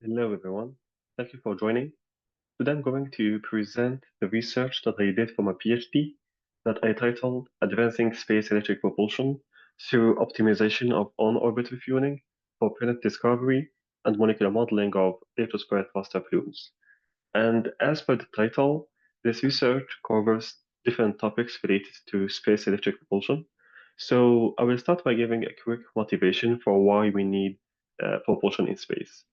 Hello, everyone. Thank you for joining. Today I'm going to present the research that I did for my PhD that I titled Advancing Space Electric Propulsion through Optimization of On-Orbit Refueling for Planet Discovery and Molecular Modeling of Electrospray Cluster Plumes. And as per the title, this research covers different topics related to space electric propulsion. So I will start by giving a quick motivation for why we need propulsion in space.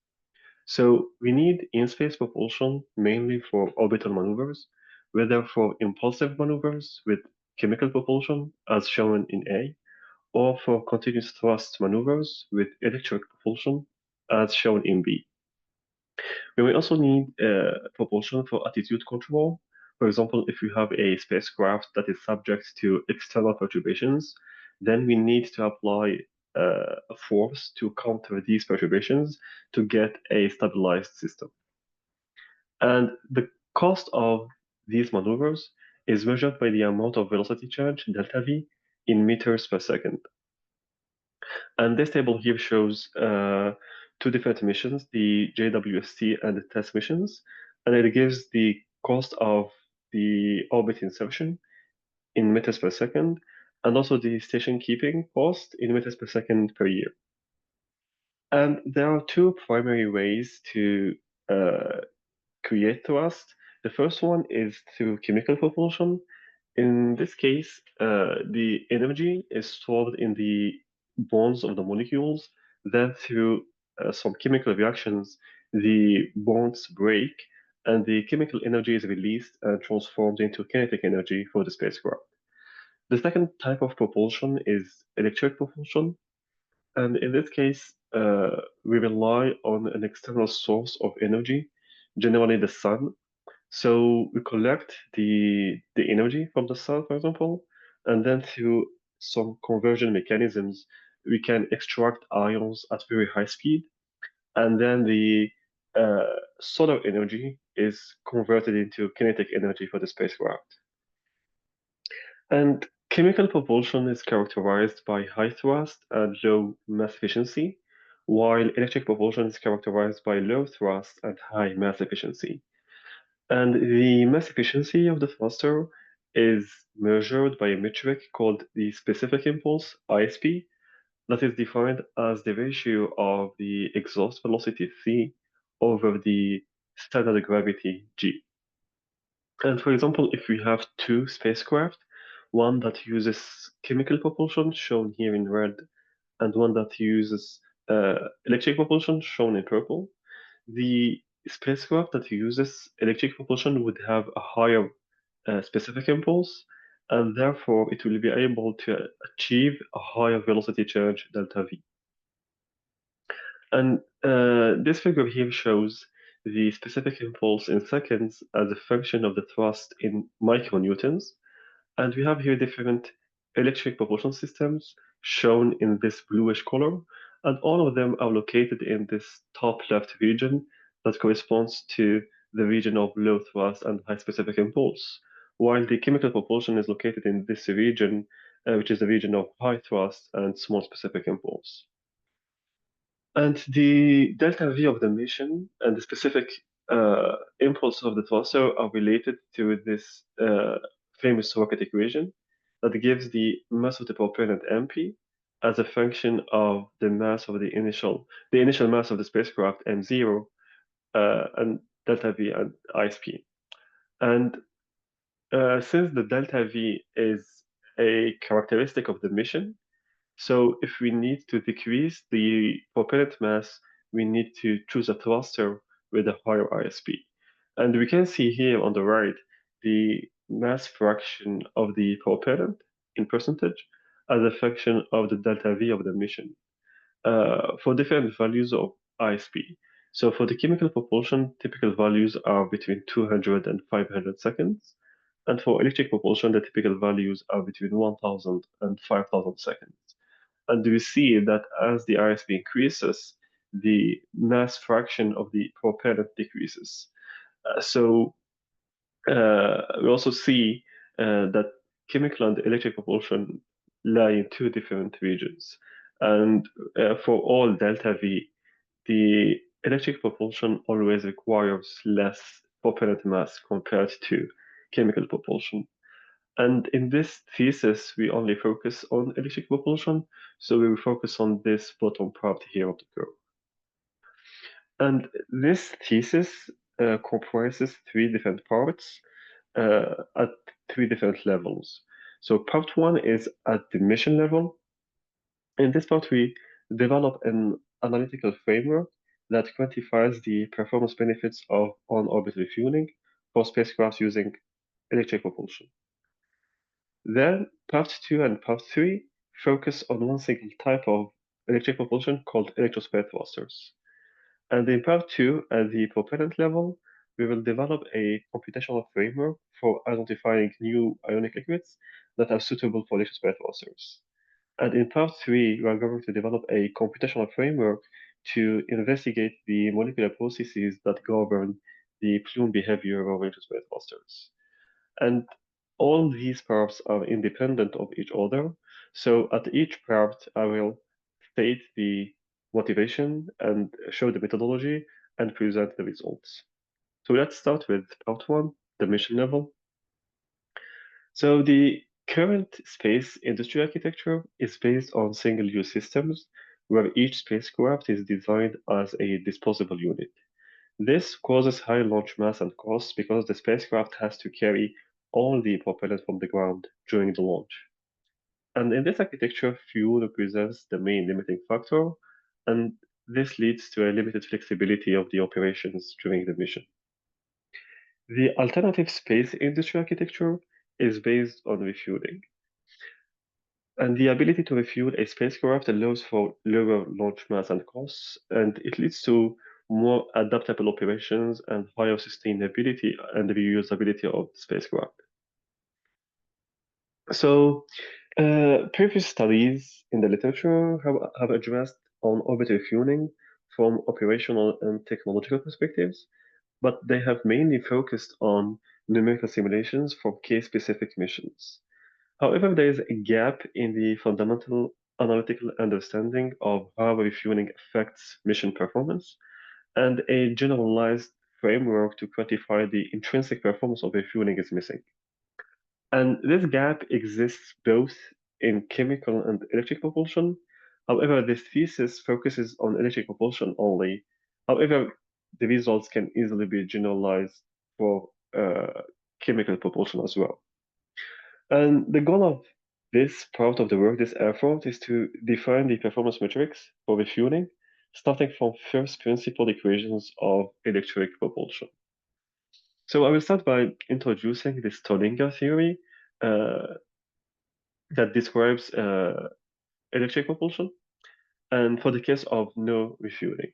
So we need in-space propulsion mainly for orbital maneuvers, whether for impulsive maneuvers with chemical propulsion, as shown in A, or for continuous thrust maneuvers with electric propulsion, as shown in B. We will also need propulsion for attitude control. For example, if you have a spacecraft that is subject to external perturbations, then we need to apply a force to counter these perturbations to get a stabilized system. And the cost of these maneuvers is measured by the amount of velocity change, delta V, in meters per second. And this table here shows two different missions, the JWST and the TESS missions, and it gives the cost of the orbit insertion in meters per second, and also the station keeping cost in meters per second per year. And there are two primary ways to uh, create thrust. The first one is through chemical propulsion. In this case, the energy is stored in the bonds of the molecules. Then, through some chemical reactions, the bonds break and the chemical energy is released and transformed into kinetic energy for the spacecraft. The second type of propulsion is electric propulsion. And in this case, we rely on an external source of energy, generally the sun. So we collect the energy from the sun, for example, and then through some conversion mechanisms, we can extract ions at very high speed, and then the solar energy is converted into kinetic energy for the spacecraft. And chemical propulsion is characterized by high thrust and low mass efficiency, while electric propulsion is characterized by low thrust and high mass efficiency. And the mass efficiency of the thruster is measured by a metric called the specific impulse, ISP, that is defined as the ratio of the exhaust velocity c over the standard gravity g. And for example, if we have two spacecraft, one that uses chemical propulsion, shown here in red, and one that uses electric propulsion, shown in purple, the spacecraft that uses electric propulsion would have a higher specific impulse, and therefore it will be able to achieve a higher velocity change delta V. And this figure here shows the specific impulse in seconds as a function of the thrust in micronewtons. And we have here different electric propulsion systems shown in this bluish color, and all of them are located in this top left region that corresponds to the region of low thrust and high specific impulse, while the chemical propulsion is located in this region, which is the region of high thrust and small specific impulse. And the delta V of the mission and the specific impulse of the thruster are related to this famous rocket equation that gives the mass of the propellant MP as a function of the mass of the initial mass of the spacecraft M0 and delta V and ISP. And since the delta V is a characteristic of the mission, so if we need to decrease the propellant mass, we need to choose a thruster with a higher ISP. And we can see here on the right the mass fraction of the propellant in percentage as a function of the delta V of the mission for different values of ISP. So for the chemical propulsion, typical values are between 200 and 500 seconds. And for electric propulsion, the typical values are between 1000 and 5000 seconds. And we see that as the ISP increases, the mass fraction of the propellant decreases. So we also see that chemical and electric propulsion lie in two different regions. And for all delta V, the electric propulsion always requires less propellant mass compared to chemical propulsion. And in this thesis, we only focus on electric propulsion, so we will focus on this bottom part here of the curve. And this thesis comprises three different parts at three different levels. So part one is at the mission level. In this part, we develop an analytical framework that quantifies the performance benefits of on-orbit refueling for spacecraft using electric propulsion. Then part two and part three focus on one single type of electric propulsion called electrospray thrusters. And in part two, at the propellant level, we will develop a computational framework for identifying new ionic liquids that are suitable for electrospray thrusters. And in part three, we are going to develop a computational framework to investigate the molecular processes that govern the plume behavior of electrospray thrusters. And all these parts are independent of each other. So at each part, I will state the motivation and show the methodology and present the results. So let's start with part one, the mission level. So the current space industry architecture is based on single-use systems where each spacecraft is designed as a disposable unit. This causes high launch mass and costs because the spacecraft has to carry all the propellant from the ground during the launch. And in this architecture, fuel represents the main limiting factor, and this leads to a limited flexibility of the operations during the mission. The alternative space industry architecture is based on refueling. And the ability to refuel a spacecraft allows for lower launch mass and costs, and it leads to more adaptable operations and higher sustainability and reusability of the spacecraft. So, previous studies in the literature have addressed on-orbit refueling from operational and technological perspectives, but they have mainly focused on numerical simulations for case-specific missions. However, there is a gap in the fundamental analytical understanding of how refueling affects mission performance, and a generalized framework to quantify the intrinsic performance of refueling is missing. And this gap exists both in chemical and electric propulsion. However, this thesis focuses on electric propulsion only. However, the results can easily be generalized for chemical propulsion as well. And the goal of this part of the work, this effort, is to define the performance metrics for refueling, starting from first principle equations of electric propulsion. So I will start by introducing the Stollinger theory uh, that describes electric propulsion, and for the case of no refueling.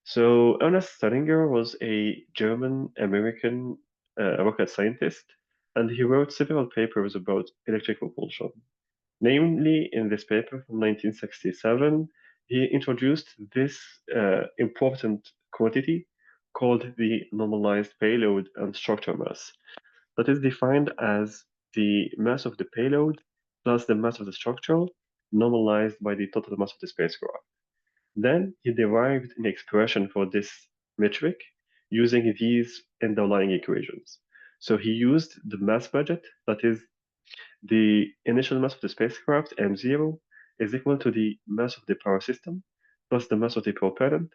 So Ernest Stollinger was a German-American rocket scientist, and he wrote several papers about electric propulsion. Namely, in this paper from 1967, he introduced this important quantity called the normalized payload and structure mass, that is defined as the mass of the payload plus the mass of the structure normalized by the total mass of the spacecraft. Then he derived an expression for this metric using these underlying equations. So he used the mass budget, that is the initial mass of the spacecraft, m0, is equal to the mass of the power system, plus the mass of the propellant,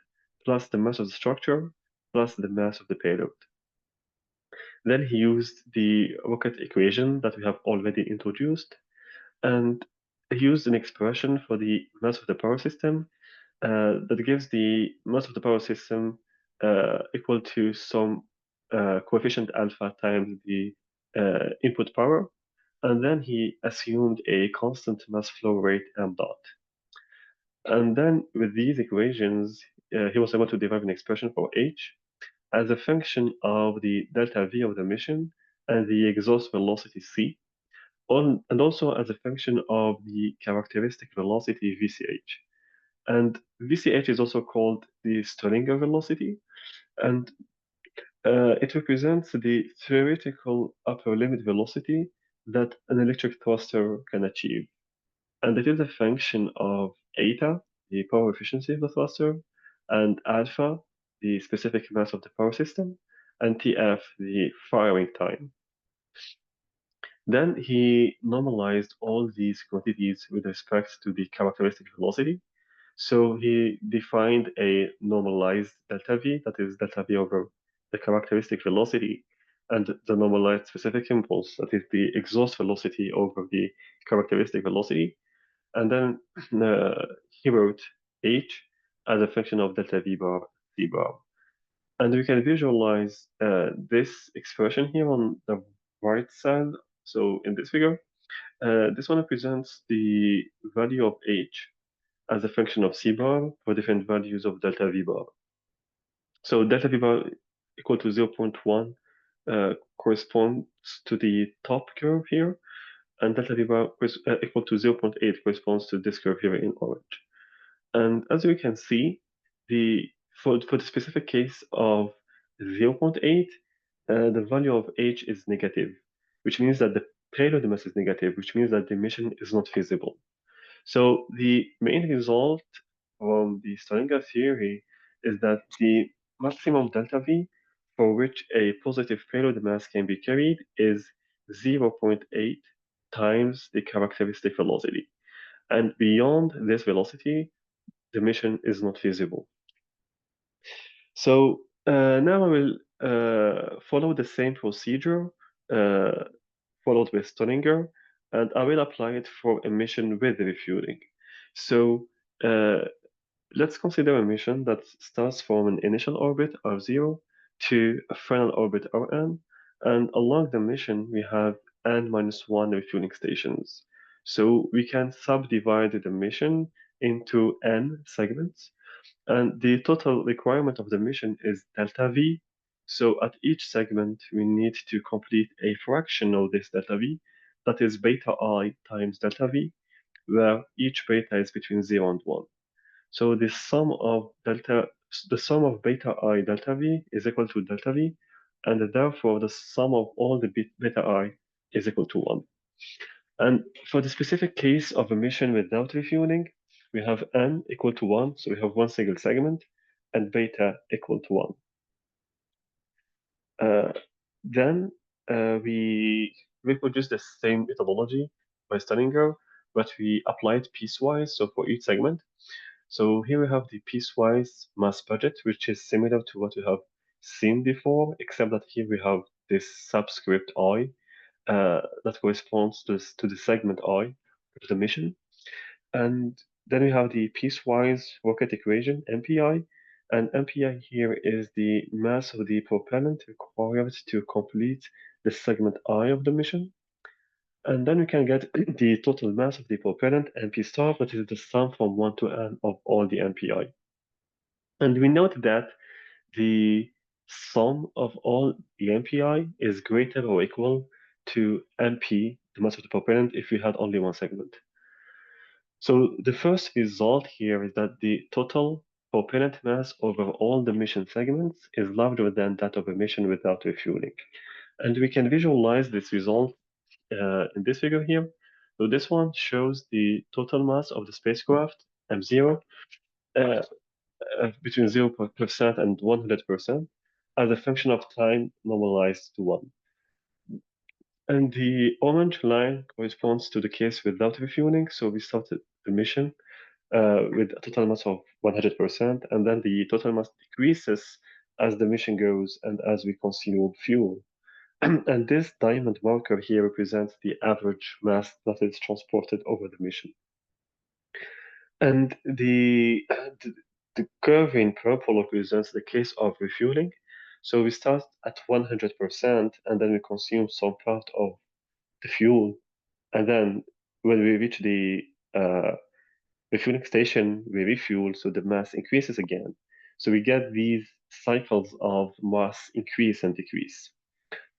plus the mass of the structure, plus the mass of the payload. Then he used the rocket equation that we have already introduced, and he used an expression for the mass of the power system that gives the mass of the power system equal to some coefficient alpha times the input power, and then he assumed a constant mass flow rate m dot. And then with these equations, he was able to derive an expression for h as a function of the delta v of the mission and the exhaust velocity c, and also as a function of the characteristic velocity vch. And vch is also called the Stollinger velocity, and it represents the theoretical upper limit velocity that an electric thruster can achieve. And it is a function of eta, the power efficiency of the thruster, and alpha, the specific mass of the power system, and Tf, the firing time. Then he normalized all these quantities with respect to the characteristic velocity. So he defined a normalized delta V, that is delta V over the characteristic velocity, and the normalized specific impulse, that is the exhaust velocity over the characteristic velocity. And then he wrote H as a function of delta V bar C bar. And we can visualize this expression here on the right side. So in this figure, this one represents the value of H as a function of C bar for different values of delta V bar. So delta V bar equal to 0.1 corresponds to the top curve here, and delta V bar equal to 0.8 corresponds to this curve here in orange. And as we can see, for the specific case of 0.8, the value of H is negative, which means that the payload mass is negative, which means that the emission is not feasible. So the main result from the Stalinga theory is that the maximum delta V for which a positive payload mass can be carried is 0.8 times the characteristic velocity. And beyond this velocity, the mission is not feasible. So now I will follow the same procedure followed with Stonninger, and I will apply it for a mission with refueling. So let's consider a mission that starts from an initial orbit R0 to a final orbit Rn, and along the mission we have n-1 refueling stations. So we can subdivide the mission into n segments, and the total requirement of the mission is delta V. So at each segment, we need to complete a fraction of this delta V, that is beta I times delta V, where each beta is between 0 and 1. So the sum of beta I delta V is equal to delta V, and therefore the sum of all the beta I is equal to 1. And for the specific case of a mission without refueling, we have n equal to 1, so we have one single segment, and beta equal to 1. Then we reproduce the same methodology by Stallinger, but we apply it piecewise, so for each segment. So here we have the piecewise mass budget, which is similar to what we have seen before, except that here we have this subscript I that corresponds to the segment I, to the mission. And then we have the piecewise rocket equation, MPI, and MPI here is the mass of the propellant required to complete the segment I of the mission. And then we can get the total mass of the propellant, NP star, that is the sum from 1 to n of all the MPI. And we note that the sum of all the MPI is greater or equal to MP, the mass of the propellant, if we had only one segment. So the first result here is that the total propellant mass over all the mission segments is larger than that of a mission without refueling. And we can visualize this result in this figure here. So this one shows the total mass of the spacecraft, M0, uh, between 0% and 100% as a function of time normalized to 1. And the orange line corresponds to the case without refueling. So we started the mission with a total mass of 100%, and then the total mass decreases as the mission goes and as we consume fuel. And this diamond marker here represents the average mass that is transported over the mission. And the curve in purple represents the case of refueling. So we start at 100% and then we consume some part of the fuel. And then when we reach the refueling station, we refuel, so the mass increases again. So we get these cycles of mass increase and decrease.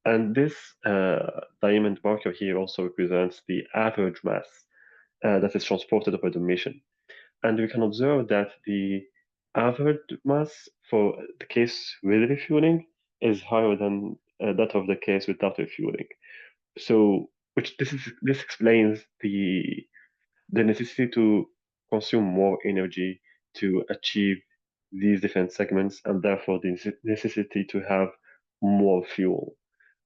And this diamond marker here also represents the average mass that is transported over the mission. And we can observe that the average mass for the case with refueling is higher than that of the case without refueling. So, this explains the necessity to consume more energy to achieve these different segments and therefore the necessity to have more fuel.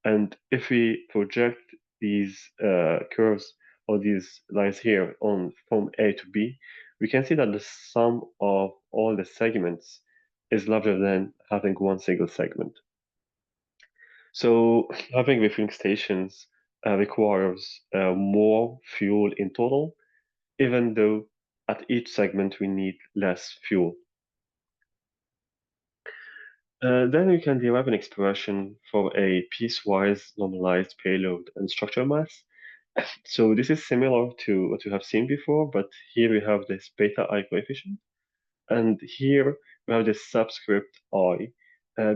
And if we project these curves or these lines here on from A to B, we can see that the sum of all the segments is larger than having one single segment. So having refueling stations requires more fuel in total, even though at each segment we need less fuel. Then we can derive an expression for a piecewise normalized payload and structure mass. So this is similar to what you have seen before, but here we have this beta I coefficient, and here we have this subscript I,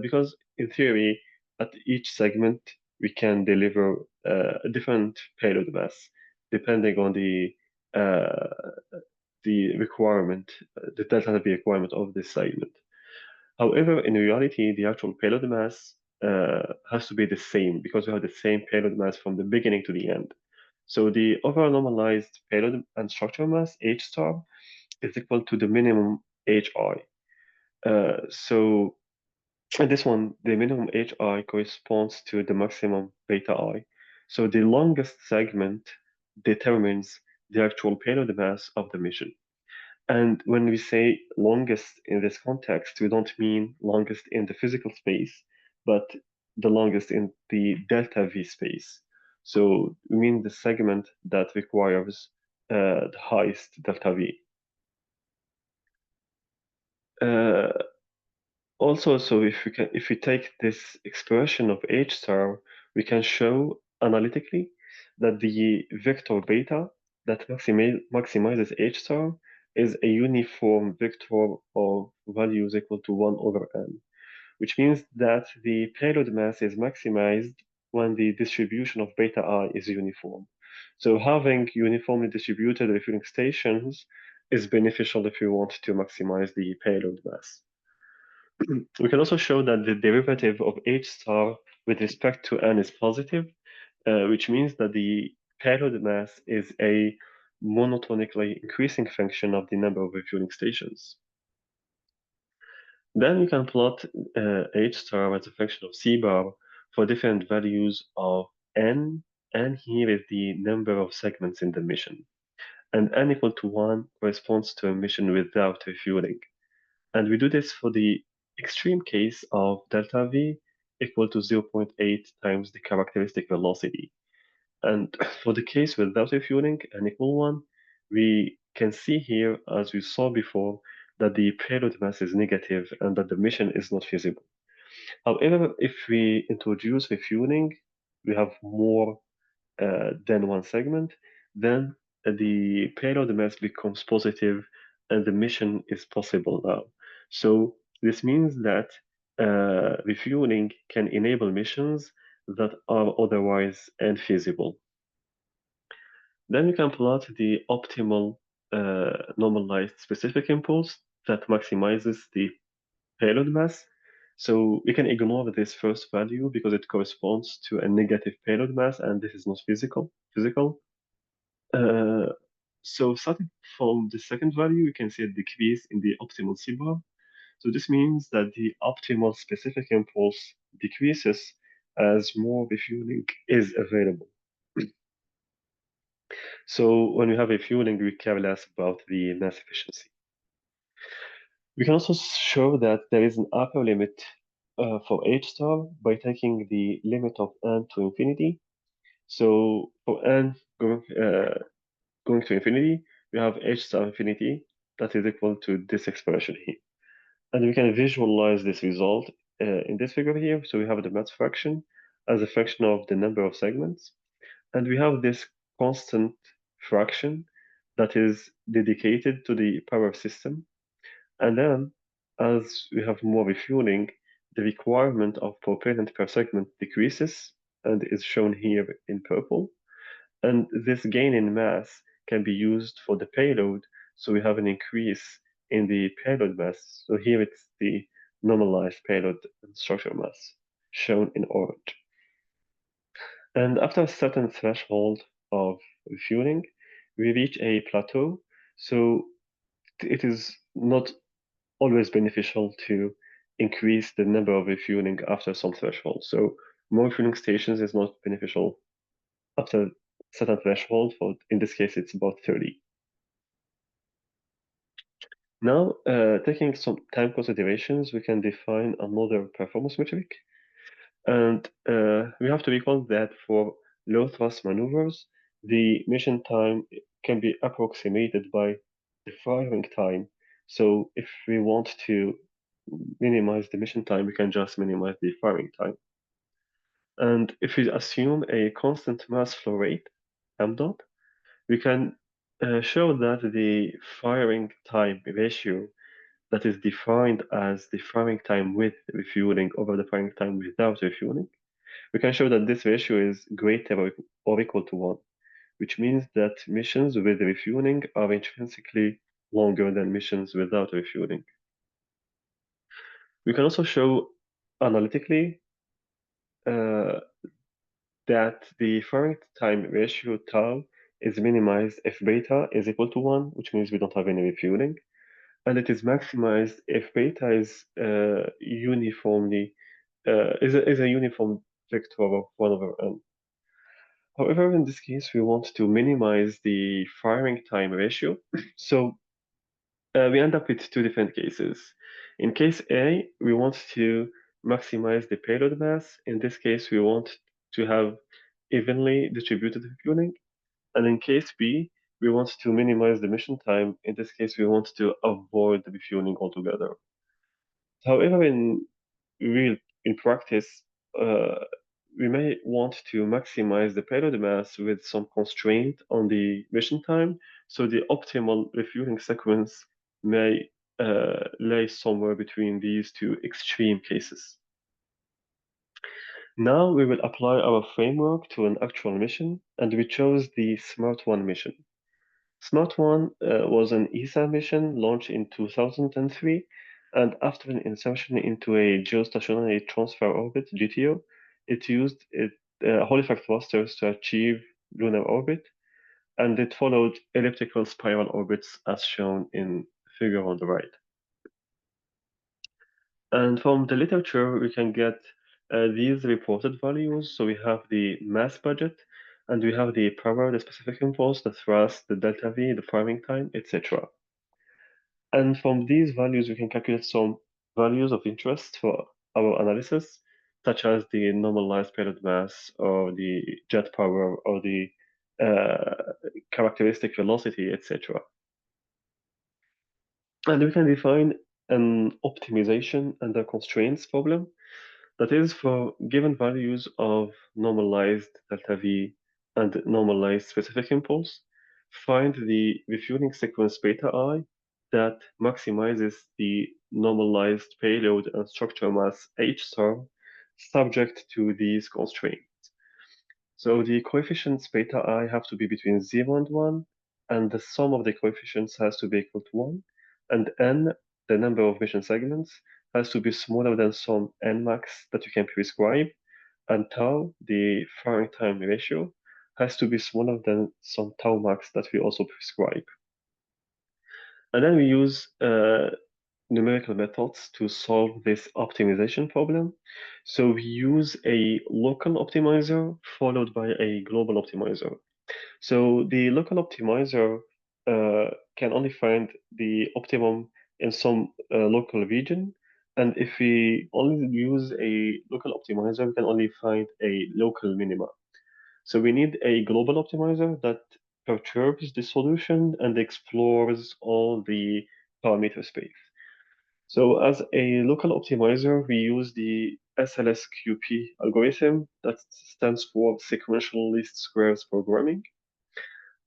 because in theory, at each segment we can deliver a different payload mass depending on the requirement, the delta V requirement of this segment. However, in reality, the actual payload mass has to be the same because we have the same payload mass from the beginning to the end. So the overall normalized payload and structure mass, H star, is equal to the minimum HI. So in this one, the minimum HI corresponds to the maximum beta I. So the longest segment determines the actual payload mass of the mission. And when we say longest in this context, we don't mean longest in the physical space, but the longest in the delta V space. So we mean the segment that requires the highest delta V. Uh, Also, so if we take this expression of H star, we can show analytically that the vector beta that maximizes H star is a uniform vector of values equal to 1 over n, which means that the payload mass is maximized when the distribution of beta I is uniform. So having uniformly distributed refueling stations is beneficial if you want to maximize the payload mass. We can also show that the derivative of H star with respect to n is positive, which means that the payload mass is a monotonically increasing function of the number of refueling stations. Then you can plot H star as a function of C bar for different values of n, and here is the number of segments in the mission. And n equal to 1 corresponds to a mission without refueling. And we do this for the extreme case of delta V equal to 0.8 times the characteristic velocity. And for the case without refueling, n equal 1, we can see here, as we saw before, that the payload mass is negative and that the mission is not feasible. However, if we introduce refueling, we have more than one segment, then the payload mass becomes positive and the mission is possible now. So this means that refueling can enable missions that are otherwise unfeasible. Then we can plot the optimal normalized specific impulse that maximizes the payload mass. So we can ignore this first value because it corresponds to a negative payload mass, and this is not physical. Uh, so starting from the second value, you can see a decrease in the optimal C bar. So this means that the optimal specific impulse decreases as more refueling is available. So when we have refueling, we care less about the mass efficiency. We can also show that there is an upper limit for H star by taking the limit of n to infinity. So for n going to infinity, we have H star infinity that is equal to this expression here. And we can visualize this result in this figure here. So we have the mass fraction as a function of the number of segments. And we have this constant fraction that is dedicated to the power system. And then as we have more refueling, the requirement of propellant per segment decreases and is shown here in purple. And this gain in mass can be used for the payload. So we have an increase in the payload mass. So here it's the normalized payload and structure mass shown in orange. And after a certain threshold of refueling, we reach a plateau. So it is not always beneficial to increase the number of refueling after some threshold. So more refueling stations is not beneficial after certain threshold. For in this case, it's about 30. Now, taking some time considerations, we can define another performance metric. And we have to recall that for low thrust maneuvers, the mission time can be approximated by the firing time. So if we want to minimize the mission time, we can just minimize the firing time. And if we assume a constant mass flow rate, m dot, we can show that the firing time ratio that is defined as the firing time with refueling over the firing time without refueling, we can show that this ratio is greater or equal to 1, which means that missions with refueling are intrinsically longer than missions without refueling. We can also show analytically uh, that the firing time ratio tau is minimized if beta is equal to 1, which means we don't have any refueling, and it is maximized if beta is uniformly is a uniform vector of 1 over n. However, in this case, we want to minimize the firing time ratio. So we end up with two different cases. In case A, we want to maximize the payload mass. In this case, we want to have evenly distributed refueling. And in case B, we want to minimize the mission time. In this case, we want to avoid the refueling altogether. However, real in practice, uh, we may want to maximize the payload mass with some constraint on the mission time, so the optimal refueling sequence may lay somewhere between these two extreme cases. Now we will apply our framework to an actual mission, and we chose the Smart 1 mission. Smart 1 was an ESA mission launched in 2003, and after an insertion into a geostationary transfer orbit (GTO), it used Halifax thrusters to achieve lunar orbit, and it followed elliptical spiral orbits as shown in the figure on the right. And from the literature, we can get these reported values. So we have the mass budget, and we have the power, the specific impulse, the thrust, the delta V, the firing time, etc. And from these values, we can calculate some values of interest for our analysis, such as the normalized payload mass, or the jet power, or the characteristic velocity, etc. And we can define an optimization under constraints problem. That is, for given values of normalized delta V and normalized specific impulse, find the refueling sequence beta I that maximizes the normalized payload and structure mass H star subject to these constraints. So the coefficients beta I have to be between 0 and 1, and the sum of the coefficients has to be equal to 1, and n, the number of mission segments, has to be smaller than some n max that you can prescribe, and tau, the firing time ratio, has to be smaller than some tau max that we also prescribe. And then we use numerical methods to solve this optimization problem. So we use a local optimizer followed by a global optimizer. So the local optimizer can only find the optimum in some local region. And if we only use a local optimizer, we can only find a local minima. So we need a global optimizer that perturbs the solution and explores all the parameter space. So as a local optimizer, we use the SLSQP algorithm that stands for sequential least squares programming.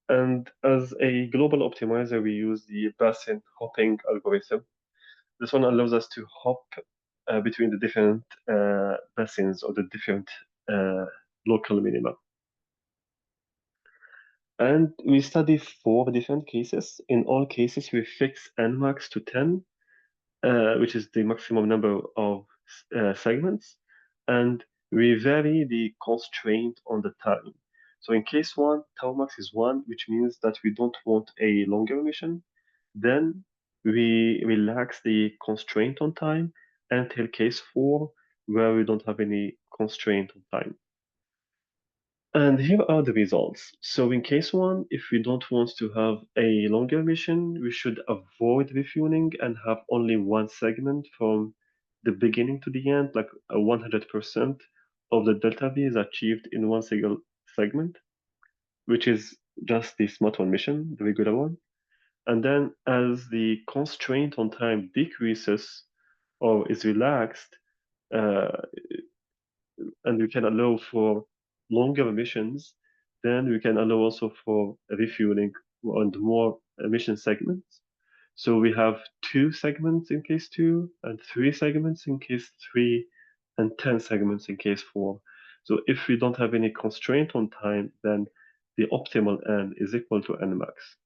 And as a global optimizer, we use the basin hopping algorithm. This one allows us to hop between the different basins or the different local minima. And we study 4 different cases. In all cases, we fix nmax to 10, which is the maximum number of segments, and we vary the constraint on the time. So in case 1, tau max is 1, which means that we don't want a longer mission. Then we relax the constraint on time until case 4, where we don't have any constraint on time. And here are the results. So in case 1, if we don't want to have a longer mission, we should avoid refueling and have only one segment from the beginning to the end, like 100% of the delta V is achieved in one single segment, which is just the smart one mission, the regular one. And then as the constraint on time decreases or is relaxed, uh, and we can allow for longer emissions, then we can allow also for refueling and more emission segments. So we have 2 segments in case 2, and 3 segments in case 3, and 10 segments in case 4. So if we don't have any constraint on time, then the optimal N is equal to N max.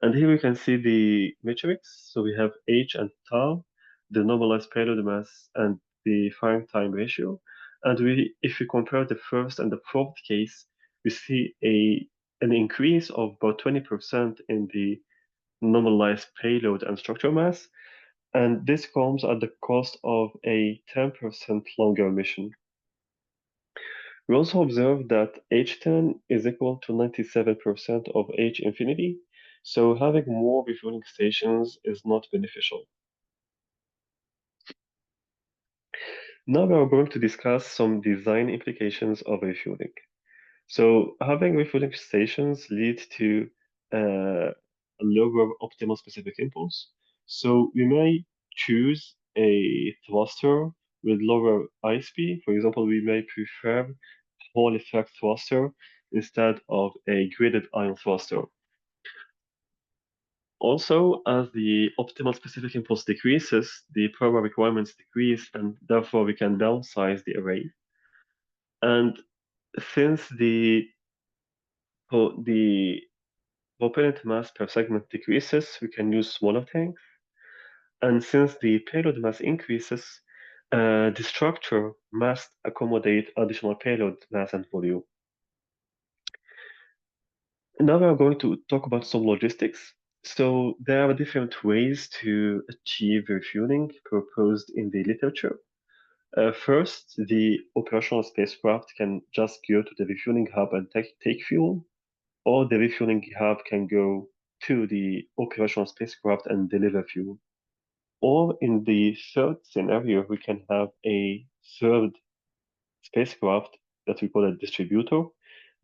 And here we can see the metrics. So we have H and tau, the normalized payload mass, and the firing time ratio. And if we compare the first and the fourth case, we see an increase of about 20% in the normalized payload and structure mass. And this comes at the cost of a 10% longer mission. We also observed that H10 is equal to 97% of H infinity, so having more refueling stations is not beneficial. Now we are going to discuss some design implications of refueling. So having refueling stations lead to a lower optimal specific impulse. So we may choose a thruster with lower ISP. For example, we may prefer Hall effect thruster instead of a graded ion thruster. Also, as the optimal specific impulse decreases, the power requirements decrease, and therefore we can downsize the array. And since the propellant mass per segment decreases, we can use smaller tanks. And since the payload mass increases, the structure must accommodate additional payload mass and volume. Now we are going to talk about some logistics. So there are different ways to achieve refueling proposed in the literature. First, the operational spacecraft can just go to the refueling hub and take fuel, or the refueling hub can go to the operational spacecraft and deliver fuel. Or in the third scenario, we can have a third spacecraft that we call a distributor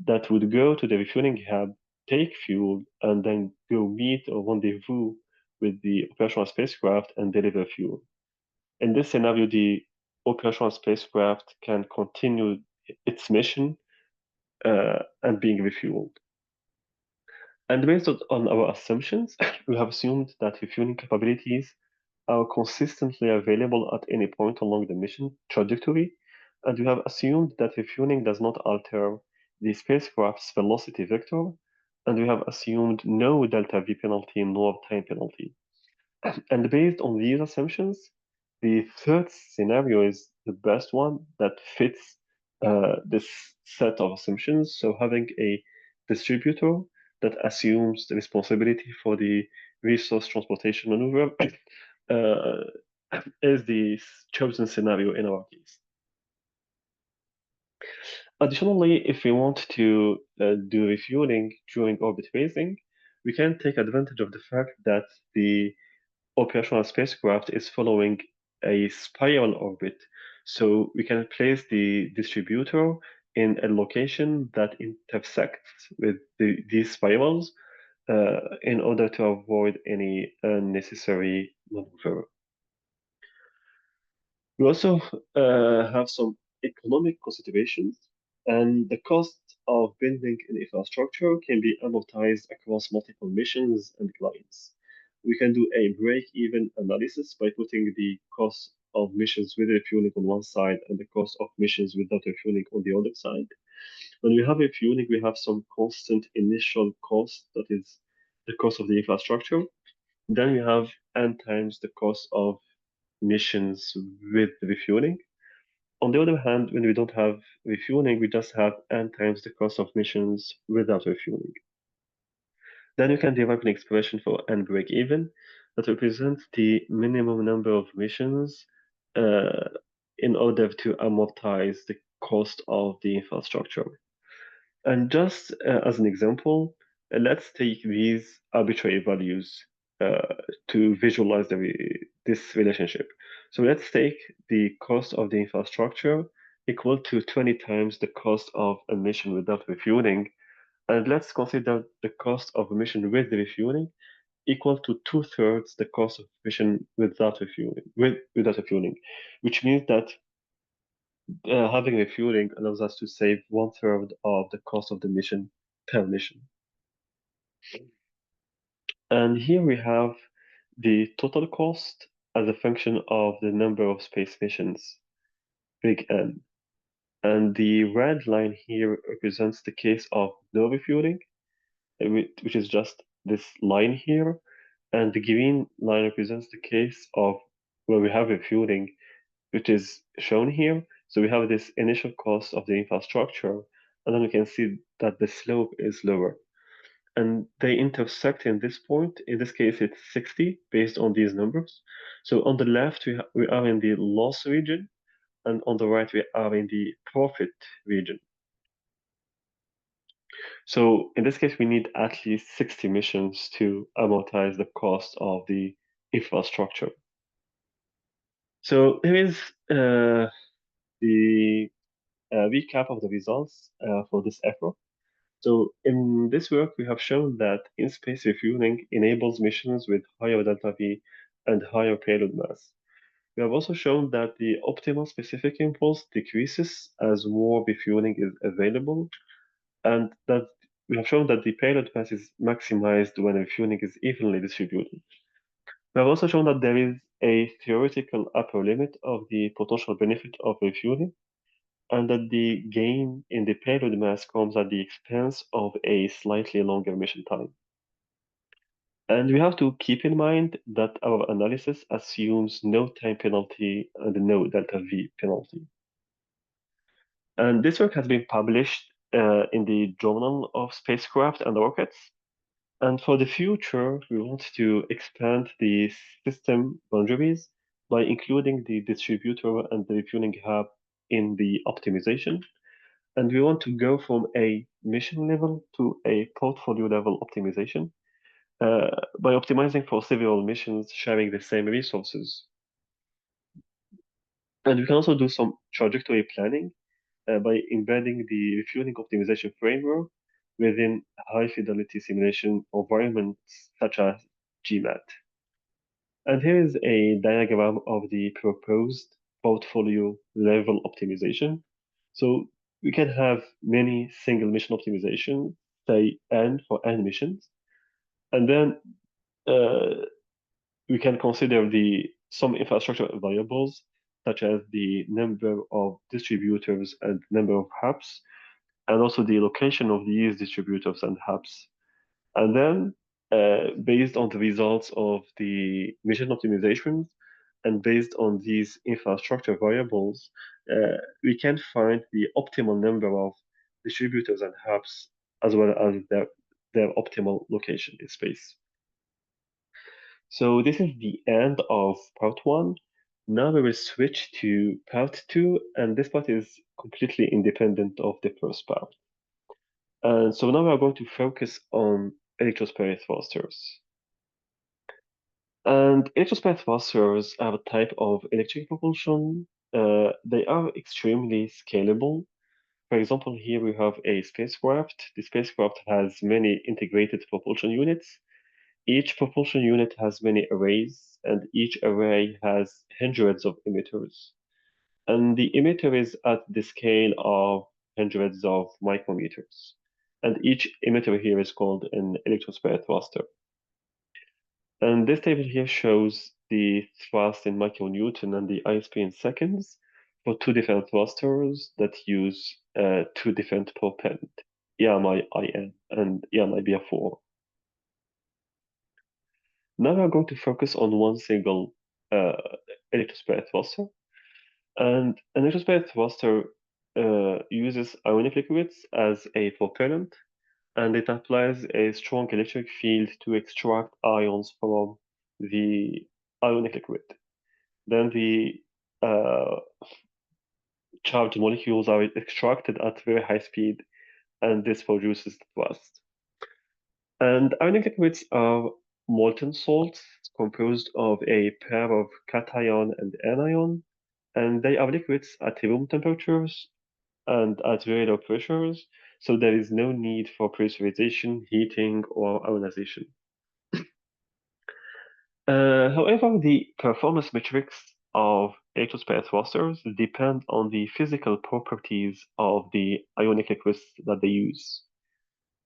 that would go to the refueling hub, take fuel, and then go meet or rendezvous with the operational spacecraft and deliver fuel. In this scenario, the operational spacecraft can continue its mission and being refueled. And based on our assumptions, we have assumed that refueling capabilities are consistently available at any point along the mission trajectory, and we have assumed that refueling does not alter the spacecraft's velocity vector, and we have assumed no delta V penalty nor time penalty. And based on these assumptions, the third scenario is the best one that fits this set of assumptions. So having a distributor that assumes the responsibility for the resource transportation maneuver is the chosen scenario in our case. Additionally, if we want to do refueling during orbit raising, we can take advantage of the fact that the operational spacecraft is following a spiral orbit. So we can place the distributor in a location that intersects with these spirals in order to avoid any unnecessary maneuver. We also have some economic considerations, and the cost of building an infrastructure can be amortized across multiple missions and clients. We can do a break-even analysis by putting the cost of missions with refueling on one side and the cost of missions without refueling on the other side. When we have refueling, we have some constant initial cost, that is the cost of the infrastructure. Then we have n times the cost of missions with refueling. On the other hand, when we don't have refueling, we just have n times the cost of missions without refueling. Then you can derive an expression for n break even that represents the minimum number of emissions uh, in order to amortize the cost of the infrastructure. And just as an example, let's take these arbitrary values uh, to visualize this relationship. So let's take the cost of the infrastructure equal to 20 times the cost of emission without refueling. And let's consider the cost of emission with the refueling equal to two-thirds the cost of emission without refueling, which means that having refueling allows us to save one-third of the cost of the mission per mission. And here we have the total cost as a function of the number of space missions, big N. And the red line here represents the case of no refueling, which is just this line here. And the green line represents the case of where we have refueling, which is shown here. So we have this initial cost of the infrastructure, and then we can see that the slope is lower. And they intersect in this point. In this case, it's 60 based on these numbers. So on the left, we are in the loss region, and on the right, we are in the profit region. So in this case, we need at least 60 missions to amortize the cost of the infrastructure. So here is the recap of the results for this effort. So in this work, we have shown that in-space refueling enables missions with higher delta V and higher payload mass. We have also shown that the optimal specific impulse decreases as more refueling is available, and that we have shown that the payload mass is maximized when refueling is evenly distributed. We have also shown that there is a theoretical upper limit of the potential benefit of refueling, and that the gain in the payload mass comes at the expense of a slightly longer mission time. And we have to keep in mind that our analysis assumes no time penalty and no delta V penalty. And this work has been published in the Journal of Spacecraft and Rockets. And for the future, we want to expand the system boundaries by including the distributor and the refueling hub in the optimization. And we want to go from a mission level to a portfolio level optimization by optimizing for several missions sharing the same resources. And we can also do some trajectory planning by embedding the refueling optimization framework within high fidelity simulation environments such as GMAT. And here is a diagram of the proposed portfolio level optimization. So we can have many single mission optimizations, say N for N missions, and then uh, we can consider some infrastructure variables, such as the number of distributors and number of hubs, and also the location of these distributors and hubs. And then, based on the results of the mission optimizations and based on these infrastructure variables, we can find the optimal number of distributors and hubs as well as their optimal location in space. So this is the end of part one. Now we will switch to part two, and this part is completely independent of the first part. And so now we are going to focus on electrospray thrusters. And electrospray thrusters are a type of electric propulsion. They are extremely scalable. For example, here we have a spacecraft. The spacecraft has many integrated propulsion units. Each propulsion unit has many arrays, and each array has hundreds of emitters. And the emitter is at the scale of hundreds of micrometers. And each emitter here is called an electrospray thruster. And this table here shows the thrust in micronewton and the ISP in seconds for two different thrusters that use two different propellant, EMI IN and EMI BF4. Now we are going to focus on one single uh, electrospray thruster. And an electrospray thruster uses ionic liquids as a propellant. and it applies a strong electric field to extract ions from the ionic liquid. Then the uh, charged molecules are extracted at very high speed, and this produces thrust. And ionic liquids are molten salts composed of a pair of cation and anion, and they are liquids at room temperatures and at very low pressures, so there is no need for pressurization, heating, or ionization. However, the performance metrics of electrospray thrusters depend on the physical properties of the ionic liquids that they use.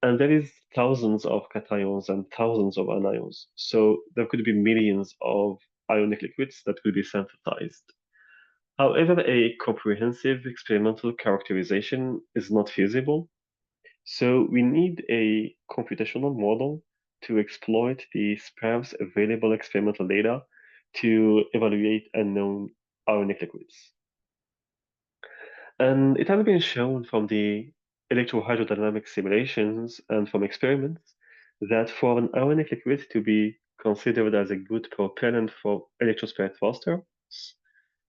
And there is thousands of cations and thousands of anions, so there could be millions of ionic liquids that could be synthesized. However, a comprehensive experimental characterization is not feasible, so we need a computational model to exploit the sparse available experimental data to evaluate unknown ionic liquids. And it has been shown from the electrohydrodynamic simulations and from experiments that for an ionic liquid to be considered as a good propellant for electrospray thrusters,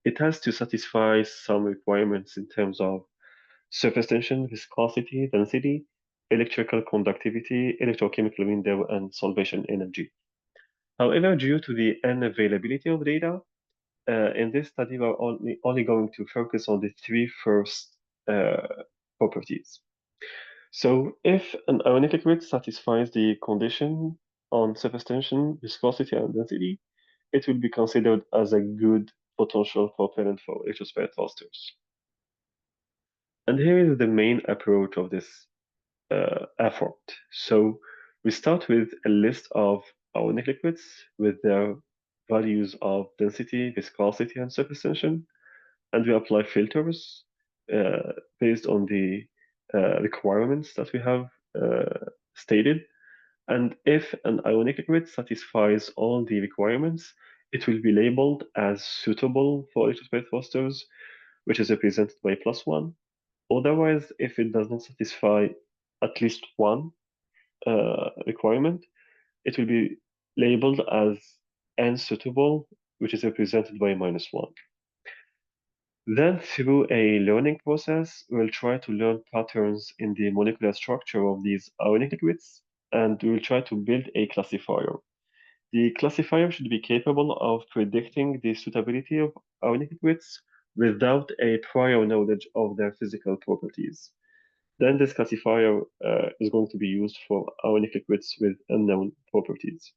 it has to satisfy some requirements in terms of surface tension, viscosity, density, electrical conductivity, electrochemical window, and solvation energy. However, due to the unavailability of data, in this study, we're only going to focus on the three first properties. So if an ionic liquid satisfies the condition on surface tension, viscosity, and density, it will be considered as a good potential propellant for electrospray thrusters. And here is the main approach of this effort. So we start with a list of ionic liquids with their values of density, viscosity, and surface tension, and we apply filters based on the requirements that we have stated. And if an ionic liquid satisfies all the requirements, it will be labeled as suitable for electrospray thrusters, which is represented by +1. Otherwise, if it does not satisfy at least one requirement, it will be labeled as unsuitable, which is represented by -1. Then, through a learning process, we'll try to learn patterns in the molecular structure of these ionic liquids, and we'll try to build a classifier. The classifier should be capable of predicting the suitability of ionic liquids without a prior knowledge of their physical properties. Then this classifier is going to be used for ionic liquids with unknown properties.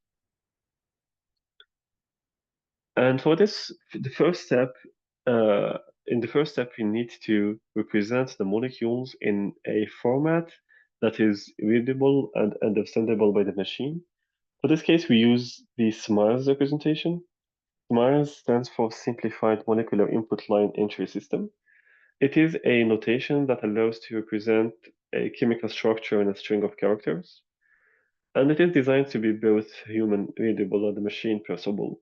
And for this, uh, in the first step, we need to represent the molecules in a format that is readable and understandable by the machine. For this case, we use the SMILES representation. SMILES stands for Simplified Molecular Input Line Entry System. It is a notation that allows to represent a chemical structure in a string of characters, and it is designed to be both human readable and machine perceivable.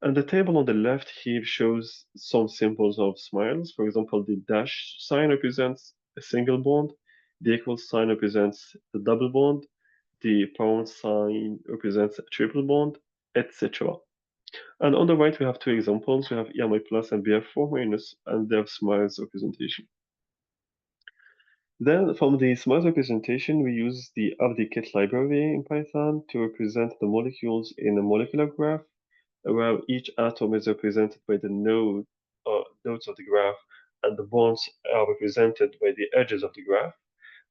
And the table on the left here shows some symbols of smiles. For example, the dash sign represents a single bond, the equal sign represents the double bond, the pound sign represents a triple bond, etc. And on the right, we have two examples. We have EMI plus and BF4 minus, and their smiles representation. Then from the smiles representation, we use the RDKit library in Python to represent the molecules in a molecular graph, where each atom is represented by the nodes of the graph, and the bonds are represented by the edges of the graph.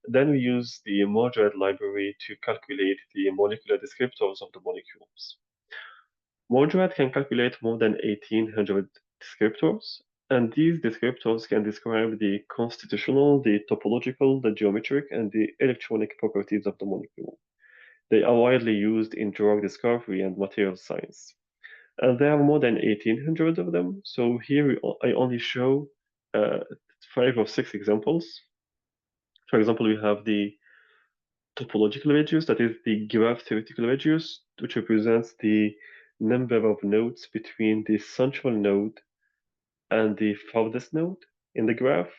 Then we use the Mordred library to calculate the molecular descriptors of the molecules. Mordred can calculate more than 1800 descriptors, and these descriptors can describe the constitutional, the topological, the geometric, and the electronic properties of the molecule. They are widely used in drug discovery and material science. And there are more than 1800 of them. So here I only show uh, 5 or 6 examples. For example, we have the topological radius, that is the graph theoretical radius, which represents the number of nodes between the central node and the farthest node in the graph.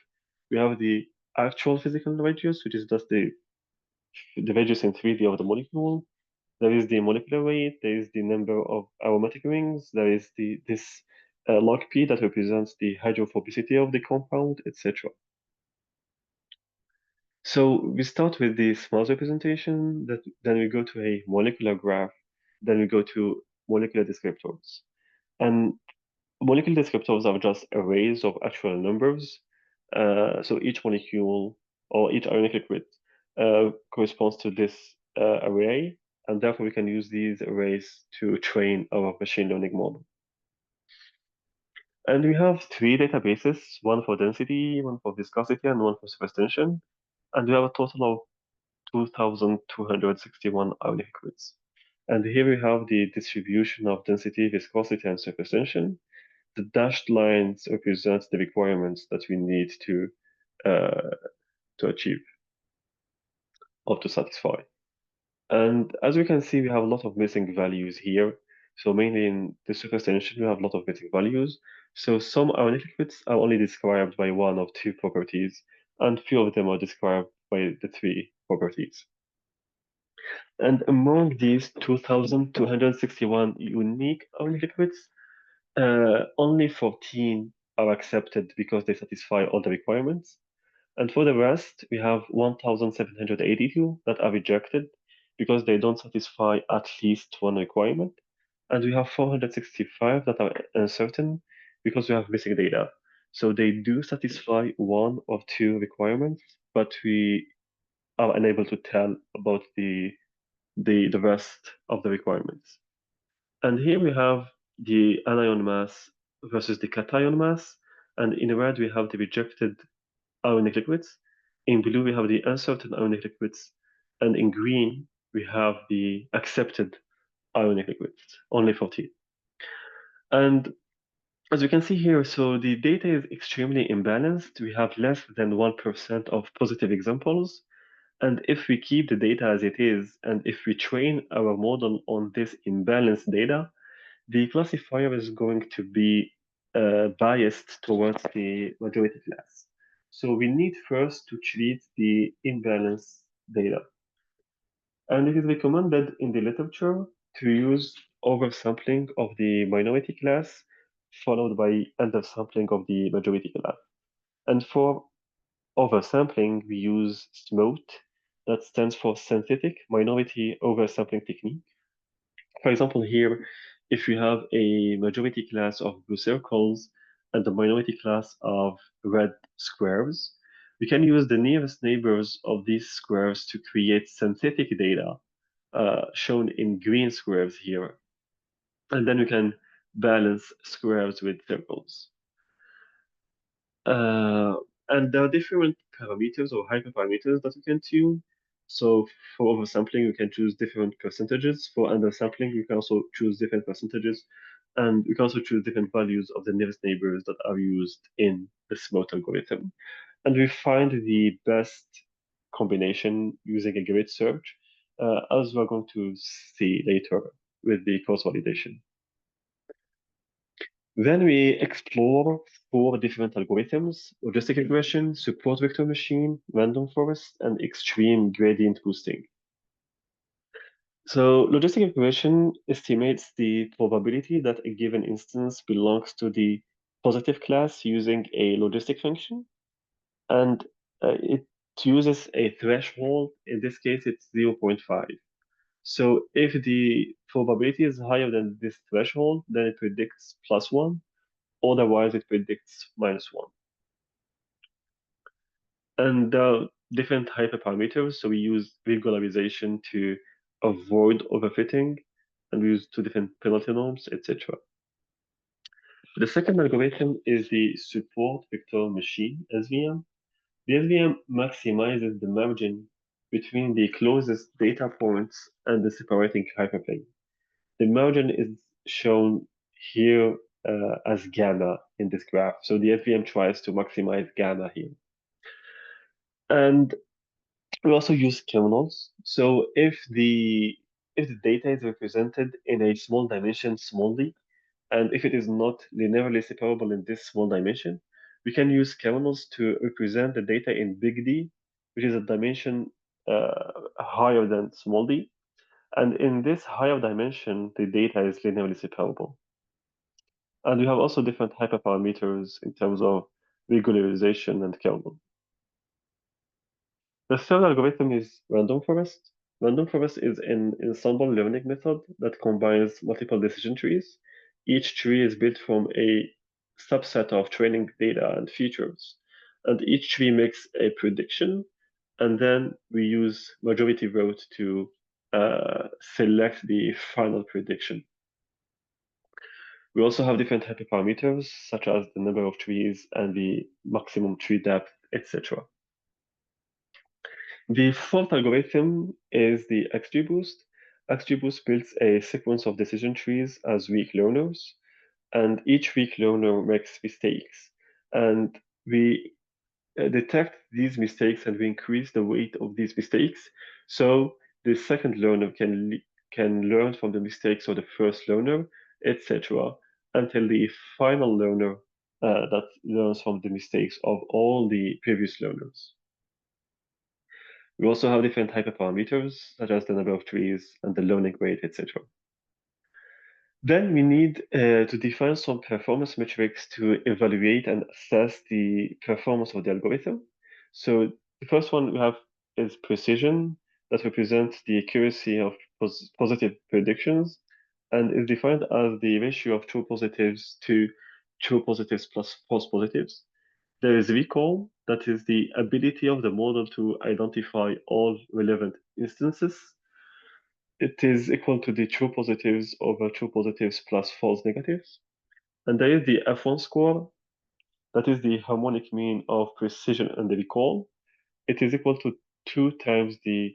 We have the actual physical radius, which is just the the values in 3D of the molecule. There is the molecular weight, there is the number of aromatic rings, there is this log P that represents the hydrophobicity of the compound, etc. So we start with the small representation, then we go to a molecular graph, then we go to molecular descriptors. And molecular descriptors are just arrays of actual numbers. So each molecule or each ionic liquid corresponds to this array, and therefore we can use these arrays to train our machine learning model. And we have three databases, one for density, one for viscosity, and one for surface tension. And we have a total of 2,261 ionic liquids. And here we have the distribution of density, viscosity, and surface tension. The dashed lines represent the requirements that we need uh, to achieve or to satisfy. And as we can see, we have a lot of missing values here. So mainly in the surface tension, we have a lot of missing values. So some ionic liquids are only described by one of two properties, and few of them are described by the three properties. And among these 2,261 unique ionic liquids, only 14 are accepted because they satisfy all the requirements. And for the rest, we have 1,782 that are rejected because they don't satisfy at least one requirement. And we have 465 that are uncertain because we have missing data. So they do satisfy one or two requirements, but we are unable to tell about the rest of the requirements. And here we have the anion mass versus the cation mass. And in red, we have the rejected ionic liquids. In blue, we have the uncertain ionic liquids. And in green, we have the accepted ionic liquids, only 14. And as you can see here, so the data is extremely imbalanced. We have less than 1% of positive examples. And if we keep the data as it is, and if we train our model on this imbalanced data, the classifier is going to be biased towards the majority class. So we need first to treat the imbalanced data. And it is recommended in the literature to use oversampling of the minority class followed by undersampling of the majority class. And for oversampling, we use SMOTE, that stands for Synthetic Minority Oversampling Technique. For example, here, if we have a majority class of blue circles and a minority class of red squares, we can use the nearest neighbors of these squares to create synthetic data shown in green squares here. And then we can balance squares with circles. Uh, and there are different parameters or hyperparameters that we can tune. So for oversampling, we can choose different percentages. For undersampling, we can also choose different percentages. And we can also choose different values of the nearest neighbors that are used in the SMOTE algorithm. And we find the best combination using a grid search, as we're going to see later with the cross validation. Then we explore four different algorithms: logistic regression, support vector machine, random forest, and extreme gradient boosting. So logistic regression estimates the probability that a given instance belongs to the positive class using a logistic function. And it uses a threshold. In this case, it's 0.5. So if the probability is higher than this threshold, then it predicts +1. Otherwise, it predicts -1. And different hyperparameters. So we use regularization to avoid overfitting, and we use two different penalty norms, etc. The second algorithm is the support vector machine, SVM. The SVM maximizes the margin between the closest data points and the separating hyperplane. The margin is shown here as gamma in this graph. So the SVM tries to maximize gamma here. And we also use kernels. So if the data is represented in a small dimension small and if it is not linearly separable in this small dimension, we can use kernels to represent the data in big D, which is a dimension higher than small d. And in this higher dimension, the data is linearly separable. And we have also different hyperparameters in terms of regularization and kernel. The third algorithm is random forest. Random forest is an ensemble learning method that combines multiple decision trees. Each tree is built from a subset of training data and features, and each tree makes a prediction, and then we use majority vote to select the final prediction. We also have different hyperparameters, such as the number of trees and the maximum tree depth, etc. The fourth algorithm is the XGBoost. XGBoost builds a sequence of decision trees as weak learners, and each weak learner makes mistakes. And we detect these mistakes and we increase the weight of these mistakes. So the second learner can learn from the mistakes of the first learner, etc., until the final learner that learns from the mistakes of all the previous learners. We also have different hyperparameters, such as the number of trees and the learning rate, etc. Then we need to define some performance metrics to evaluate and assess the performance of the algorithm. So the first one we have is precision, that represents the accuracy of positive predictions and is defined as the ratio of true positives to true positives plus false positives. There is recall, that is the ability of the model to identify all relevant instances. It is equal to the true positives over true positives plus false negatives. And there is the F1 score, that is the harmonic mean of precision and the recall. It is equal to 2 times the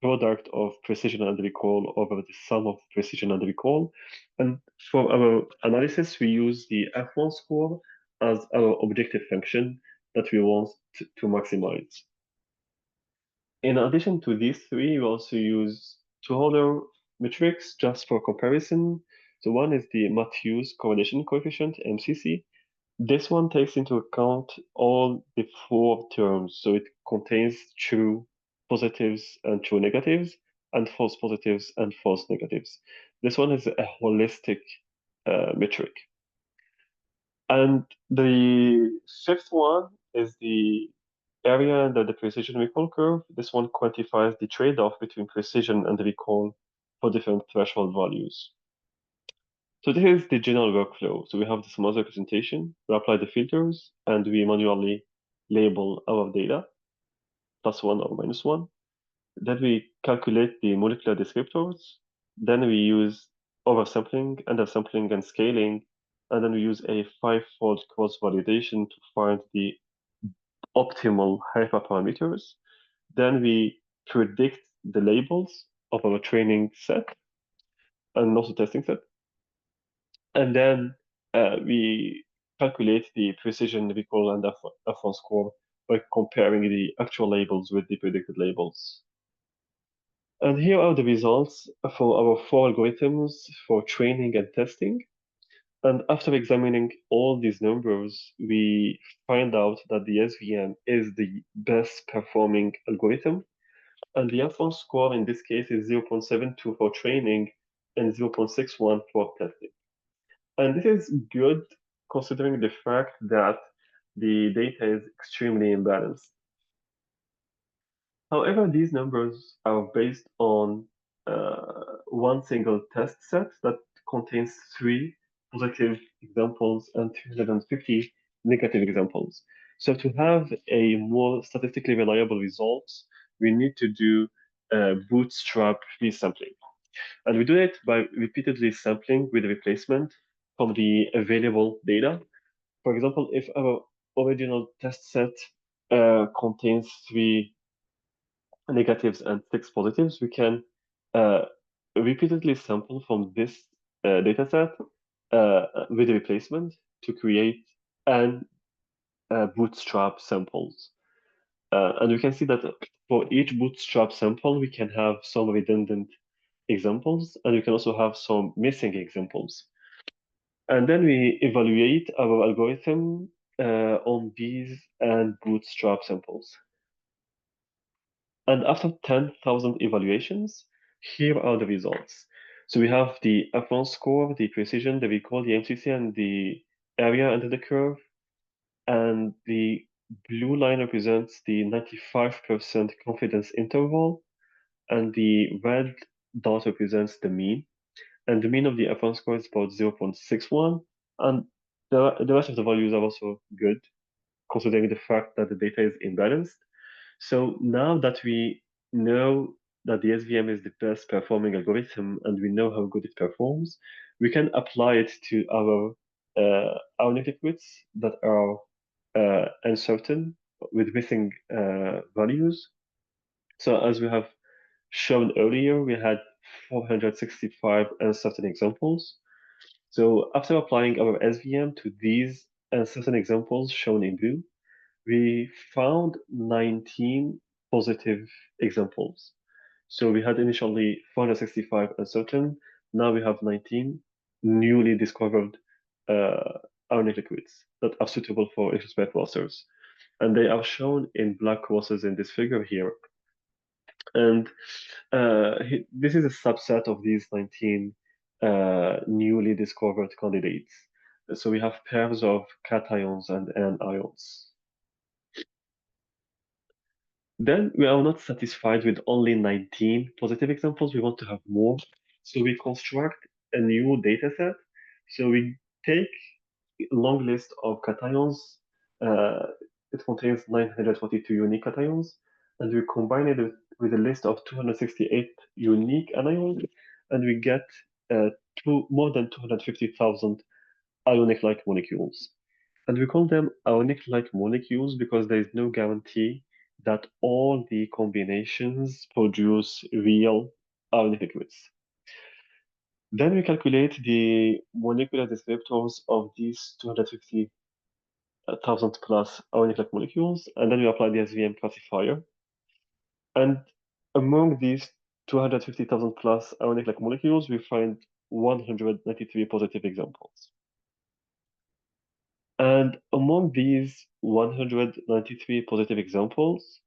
product of precision and recall over the sum of precision and recall. And for our analysis, we use the F1 score as our objective function that we want to maximize. In addition to these three, we also use two other metrics just for comparison. So one is the Matthews correlation coefficient, MCC. This one takes into account all the four terms. So it contains true positives and true negatives, and false positives and false negatives. This one is a holistic metric. And the fifth one is the area under the precision recall curve. This one quantifies the trade-off between precision and recall for different threshold values. So this is the general workflow. So we have the smooth representation, we apply the filters, and we manually label our data, +1 or -1. Then we calculate the molecular descriptors. Then we use oversampling, undersampling, and scaling. And then we use a five-fold cross-validation to find the optimal hyperparameters. Then we predict the labels of our training set and also testing set. And then we calculate the precision recall and F1 score by comparing the actual labels with the predicted labels. And here are the results for our four algorithms for training and testing. And after examining all these numbers, we find out that the SVM is the best performing algorithm. And the F1 score in this case is 0.72 for training and 0.61 for testing. And this is good considering the fact that the data is extremely imbalanced. However, these numbers are based on one single test set that contains 3 positive examples and 250 negative examples. So to have a more statistically reliable results, we need to do bootstrap resampling. And we do it by repeatedly sampling with replacement from the available data. For example, if our original test set contains 3 negatives and 6 positives, we can uh, repeatedly sample from this data set with a replacement to create an bootstrap samples. And we can see that for each bootstrap sample, we can have some redundant examples, and we can also have some missing examples. And then we evaluate our algorithm on these and bootstrap samples. And after 10,000 evaluations, here are the results. So we have the F1 score, the precision, the recall, the MCC, and the area under the curve. And the blue line represents the 95% confidence interval, and the red dot represents the mean. And the mean of the F1 score is about 0.61. And the rest of the values are also good, considering the fact that the data is imbalanced. So now that we know that the SVM is the best performing algorithm and we know how good it performs, we can apply it to our liquids that are uncertain with missing values. So as we have shown earlier, we had 465 uncertain examples. So after applying our SVM to these uncertain examples shown in blue, we found 19 positive examples. So we had initially 465 uncertain, now we have 19 newly discovered ionic liquids that are suitable for electrospray clusters. And they are shown in black crosses in this figure here. And this is a subset of these 19 newly discovered candidates. So we have pairs of cations and anions. Then we are not satisfied with only 19 positive examples. We want to have more. So we construct a new data set. So we take a long list of cations. Uh, it contains 942 unique cations, and we combine it with a list of 268 unique anions, and we get more than 250,000 ionic-like molecules. And we call them ionic-like molecules because there is no guarantee that all the combinations produce real ionic liquids. Then we calculate the molecular descriptors of these 250,000 plus ionic-like molecules, and then we apply the SVM classifier. And among these 250,000 plus ionic-like molecules, we find 193 positive examples. And among these 193 positive examples,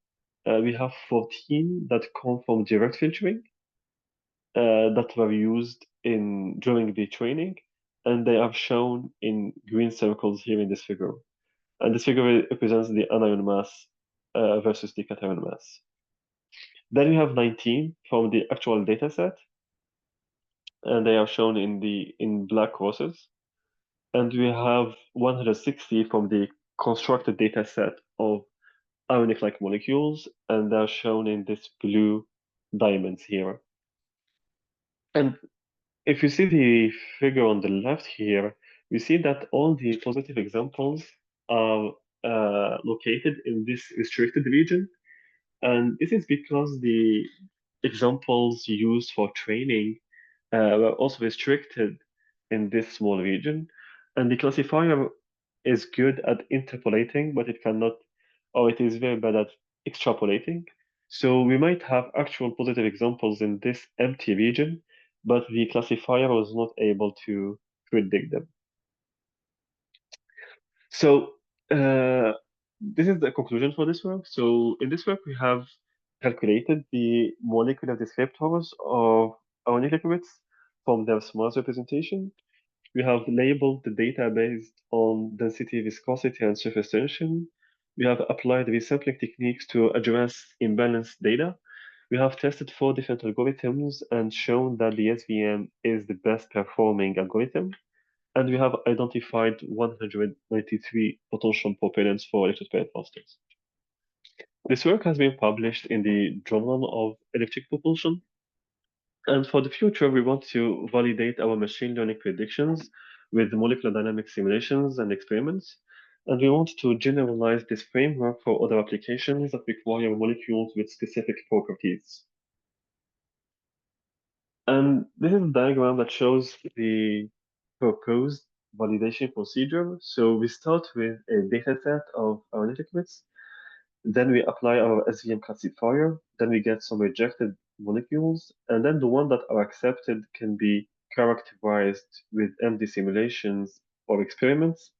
we have 14 that come from direct filtering that were used during the training, and they are shown in green circles here in this figure. And this figure represents the anion mass versus the cation mass. Then we have 19 from the actual data set, and they are shown in black crosses. And we have 160 from the constructed data set of ionic-like molecules, and they're shown in this blue diamonds here. And if you see the figure on the left here, we see that all the positive examples are located in this restricted region. And this is because the examples used for training were also restricted in this small region. And the classifier is good at interpolating, but it cannot, or it is very bad at extrapolating. So we might have actual positive examples in this empty region, but the classifier was not able to predict them. So this is the conclusion for this work. So in this work, we have calculated the molecular descriptors of ionic liquids from their smallest representation. We have labeled the data based on density, viscosity, and surface tension. We have applied resampling techniques to address imbalanced data. We have tested 4 different algorithms and shown that the SVM is the best performing algorithm. And we have identified 193 potential propellants for electrospray clusters. This work has been published in the Journal of Electric Propulsion. And for the future, we want to validate our machine learning predictions with molecular dynamics simulations and experiments. And we want to generalize this framework for other applications that require molecules with specific properties. And this is a diagram that shows the proposed validation procedure. So we start with a data set of our liquids. Then we apply our SVM classifier. Then we get some rejected molecules. And then the ones that are accepted can be characterized with MD simulations or experiments.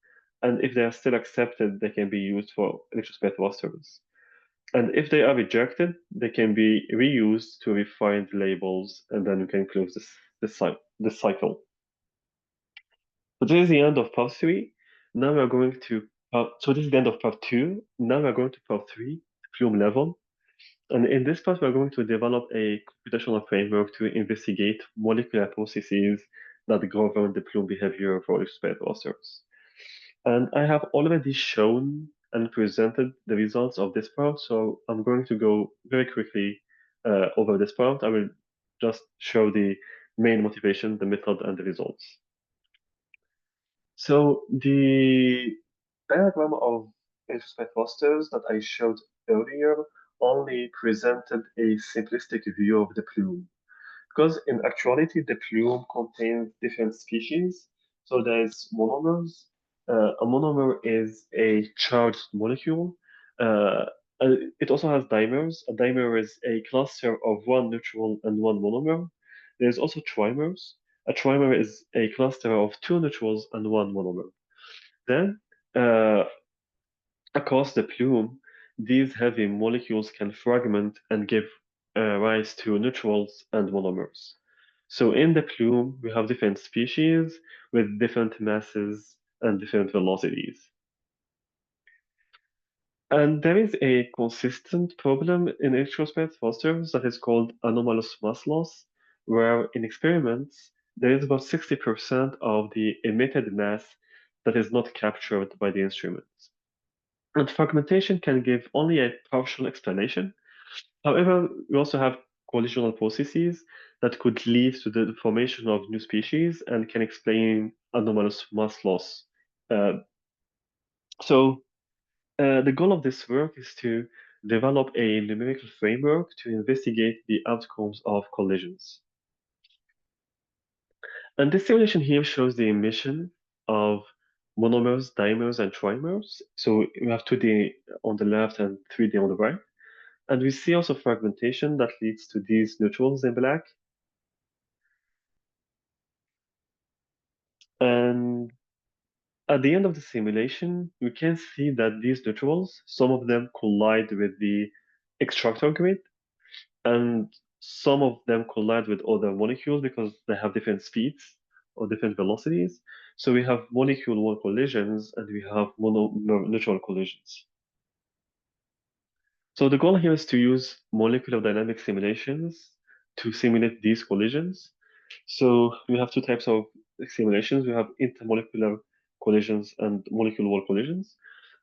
And if they are still accepted, they can be used for electrospray clusters. And if they are rejected, they can be reused to refine the labels, and then we can close this cycle. So this is the end of part three. Now we're going to so this is the end of part two. Now we're going to part three, plume level. And in this part, we're going to develop a computational framework to investigate molecular processes that govern the plume behavior for electrospray thrusters. And I have already shown and presented the results of this part, so I'm going to go very quickly over this part. I will just show the main motivation, the method, and the results. So the diagram of electrospray thrusters that I showed earlier only presented a simplistic view of the plume. Because in actuality, the plume contains different species. So there's monomers. A monomer is a charged molecule. Uh, it also has dimers. A dimer is a cluster of one neutral and one monomer. There's also trimers. A trimer is a cluster of two neutrals and one monomer. Then, uh, across the plume, these heavy molecules can fragment and give rise to neutrals and monomers. So in the plume, we have different species with different masses and different velocities. And there is a consistent problem in electrospray thrusters that is called anomalous mass loss, where in experiments, there is about 60% of the emitted mass that is not captured by the instruments. And fragmentation can give only a partial explanation. However, we also have collisional processes that could lead to the formation of new species and can explain anomalous mass loss. Uh, so, the goal of this work is to develop a numerical framework to investigate the outcomes of collisions. And this simulation here shows the emission of monomers, dimers, and trimers. So we have 2D on the left and 3D on the right. And we see also fragmentation that leads to these neutrals in black. And at the end of the simulation, we can see that these neutrals, some of them collide with the extractor grid, and some of them collide with other molecules because they have different speeds or different velocities. So we have molecule wall collisions and we have mono neutral collisions. So the goal here is to use molecular dynamic simulations to simulate these collisions. So we have two types of simulations. We have intermolecular collisions and molecule wall collisions.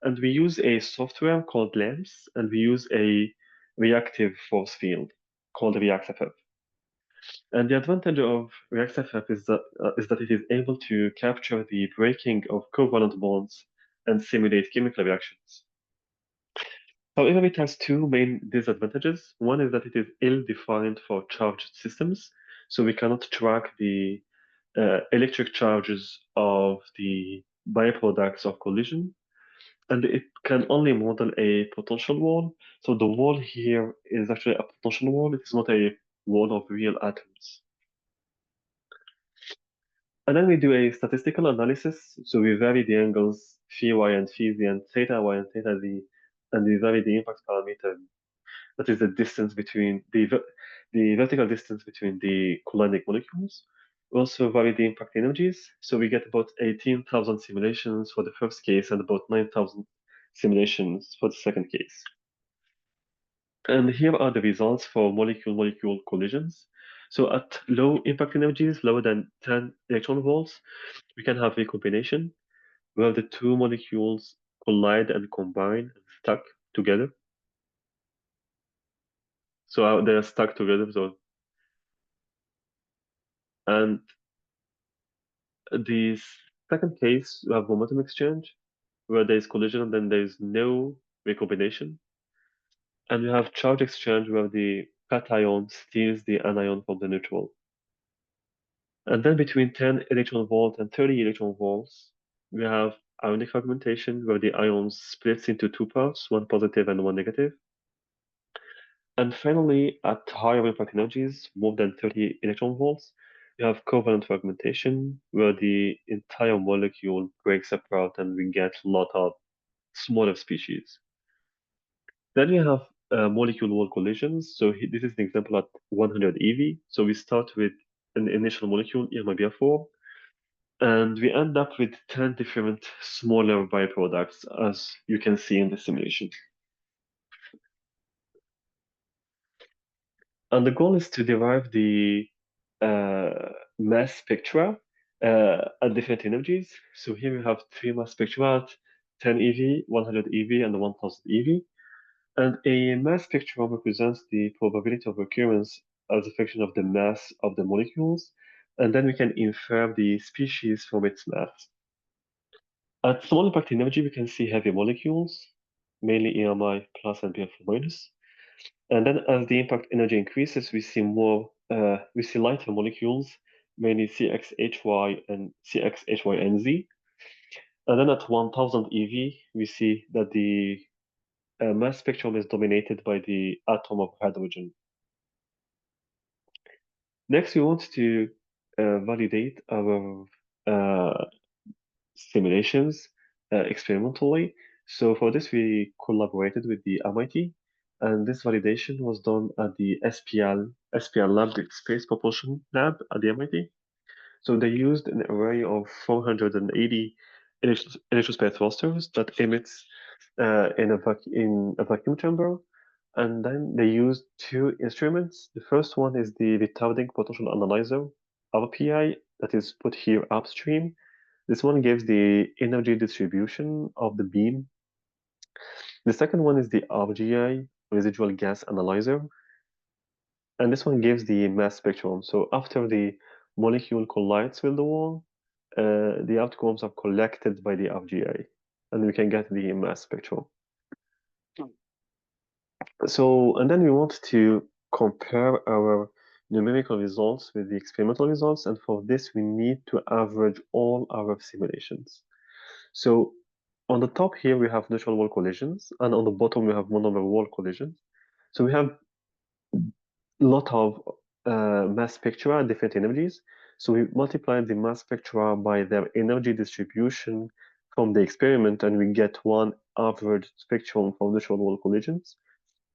And we use a software called LAMPS, and we use a reactive force field called ReactFF. And the advantage of ReactFF is that it is able to capture the breaking of covalent bonds and simulate chemical reactions. However, it has two main disadvantages. One is that it is ill-defined for charged systems, so we cannot track the electric charges of the byproducts of collision, and it can only model a potential wall. So the wall here is actually a potential wall. It is not a wall of real atoms. And then we do a statistical analysis. So we vary the angles phi y and phi z and theta y and theta z, and we vary the impact parameter. That is the distance between the vertical distance between the collidic molecules. We also vary the impact energies. So we get about 18,000 simulations for the first case and about 9,000 simulations for the second case. And here are the results for molecule-molecule collisions. So at low impact energies, lower than 10 electron volts, we can have recombination, where the two molecules collide and combine and stuck together. So they're stuck together. So, and the second case, you have momentum exchange, where there is collision and then there is no recombination. And you have charge exchange, where the cation steals the anion from the neutral. And then between 10 electron volt and 30 electron volts, we have ionic fragmentation, where the ions splits into two parts, one positive and one negative. And finally, at higher impact energies, more than 30 electron volts, you have covalent fragmentation, where the entire molecule breaks apart and we get a lot of smaller species. Then you have molecule wall collisions. So this is an example at 100 eV. So we start with an initial molecule, here might be a 4, and we end up with 10 different smaller byproducts, as you can see in the simulation. And the goal is to derive the mass spectra at different energies. So here we have three mass spectra at 10 eV, 100 eV, and 1000 eV. And a mass spectrum represents the probability of occurrence as a function of the mass of the molecules, and then we can infer the species from its mass. At small impact energy, we can see heavy molecules, mainly EMI plus and BF minus. And then as the impact energy increases, we see lighter molecules, mainly CXHY and CXHYNZ. And then at 1000 eV, we see that the mass spectrum is dominated by the atom of hydrogen. Next, we want to validate our uh, simulations experimentally. So for this, we collaborated with the MIT, and this validation was done at the SPL lab, the Space Propulsion Lab at the MIT. So they used an array of 480 electrospray thrusters that emits in a vacuum chamber. And then they used two instruments. The first one is the retarding potential analyzer, RPI, that is put here upstream. This one gives the energy distribution of the beam. The second one is the RGI, residual gas analyzer, and this one gives the mass spectrum. So after the molecule collides with the wall, the outcomes are collected by the RGI, and we can get the mass spectrum. So, and then we want to compare our numerical results with the experimental results, and for this we need to average all our simulations. So on the top here we have neutral wall collisions, and on the bottom we have monomer wall collisions. So we have a lot of mass spectra at different energies. So we multiply the mass spectra by their energy distribution from the experiment, and we get one average spectrum from neutral wall collisions.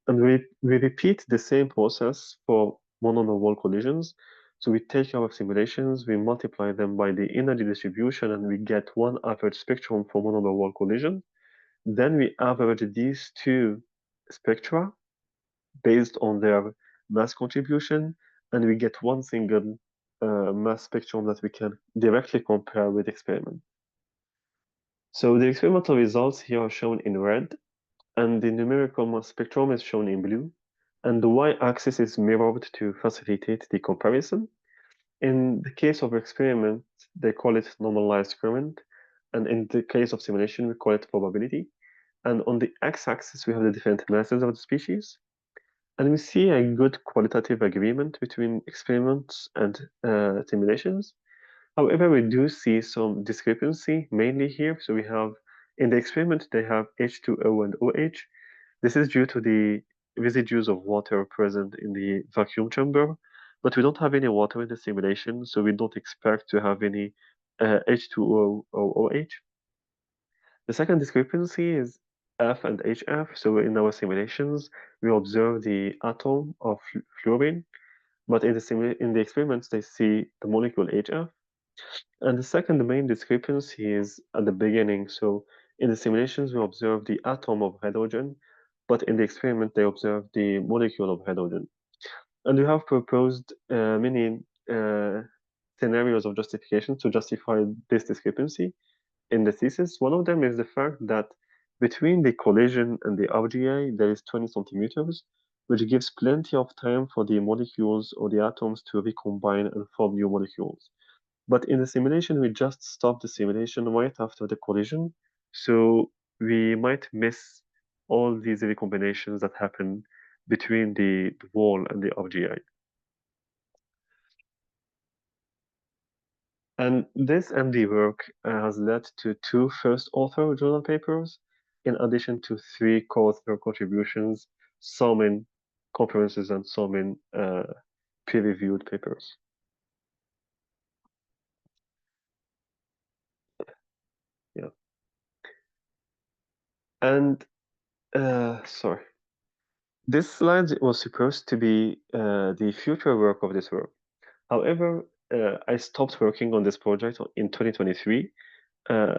And we repeat the same process for monomer wall collisions. So we take our simulations, we multiply them by the energy distribution, and we get one average spectrum for monomer wall collision. Then we average these two spectra based on their mass contribution, and we get one single mass spectrum that we can directly compare with experiment. So the experimental results here are shown in red, and the numerical mass spectrum is shown in blue, and the y-axis is mirrored to facilitate the comparison. In the case of experiment, they call it normalized current, and in the case of simulation, we call it probability. And on the x-axis, we have the different masses of the species, and we see a good qualitative agreement between experiments and simulations. However, we do see some discrepancy, mainly here. So we have, in the experiment, they have H2O and OH. This is due to the residues of water present in the vacuum chamber, but we don't have any water in the simulation, so we don't expect to have any H2O or OH. The second discrepancy is F and HF. So in our simulations, we observe the atom of fluorine, but in the experiments, they see the molecule HF. And the second main discrepancy is at the beginning. So in the simulations, we observe the atom of hydrogen, but in the experiment, they observe the molecule of hydrogen. And we have proposed many scenarios of justification to justify this discrepancy in the thesis. One of them is the fact that between the collision and the RGI, there is 20 centimeters, which gives plenty of time for the molecules or the atoms to recombine and form new molecules. But in the simulation, we just stop the simulation right after the collision. So we might miss all these recombinations that happen between the wall and the RGI. And this MD work has led to two first author journal papers, in addition to three co-author contributions, some in conferences and some in peer-reviewed papers. Yeah. And sorry. This slide was supposed to be the future work of this work. However, I stopped working on this project in 2023, uh,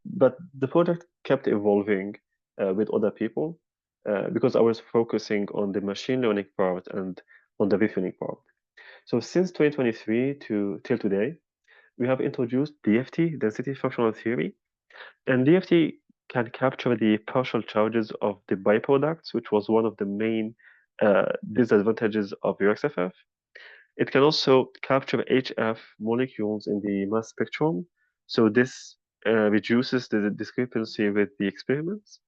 but the project kept evolving with other people because I was focusing on the machine learning part and on the reasoning part. So since 2023 to till today, we have introduced DFT, density functional theory, and DFT can capture the partial charges of the byproducts, which was one of the main disadvantages of UXFF. It can also capture HF molecules in the mass spectrum, so this reduces the discrepancy with the experiments.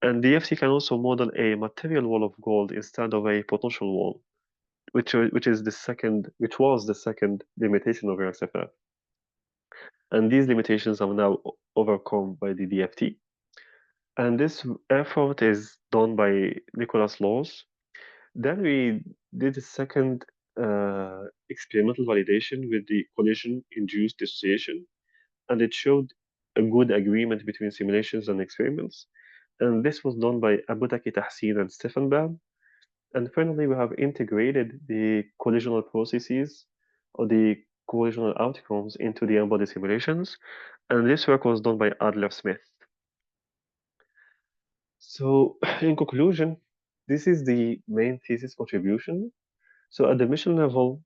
And DFT can also model a material wall of gold instead of a potential wall, which was the second limitation of UXFF. And these limitations are now overcome by the DFT. And this effort is done by Nicholas Laws. Then we did a second experimental validation with the collision-induced dissociation, and it showed a good agreement between simulations and experiments. And this was done by Abutaki Tahsin and Stefan Bam. And finally, we have integrated the collisional processes or the collisional outcomes into the embodied simulations. And this work was done by Adler Smith. So, in conclusion, this is the main thesis contribution. So, at the mission level,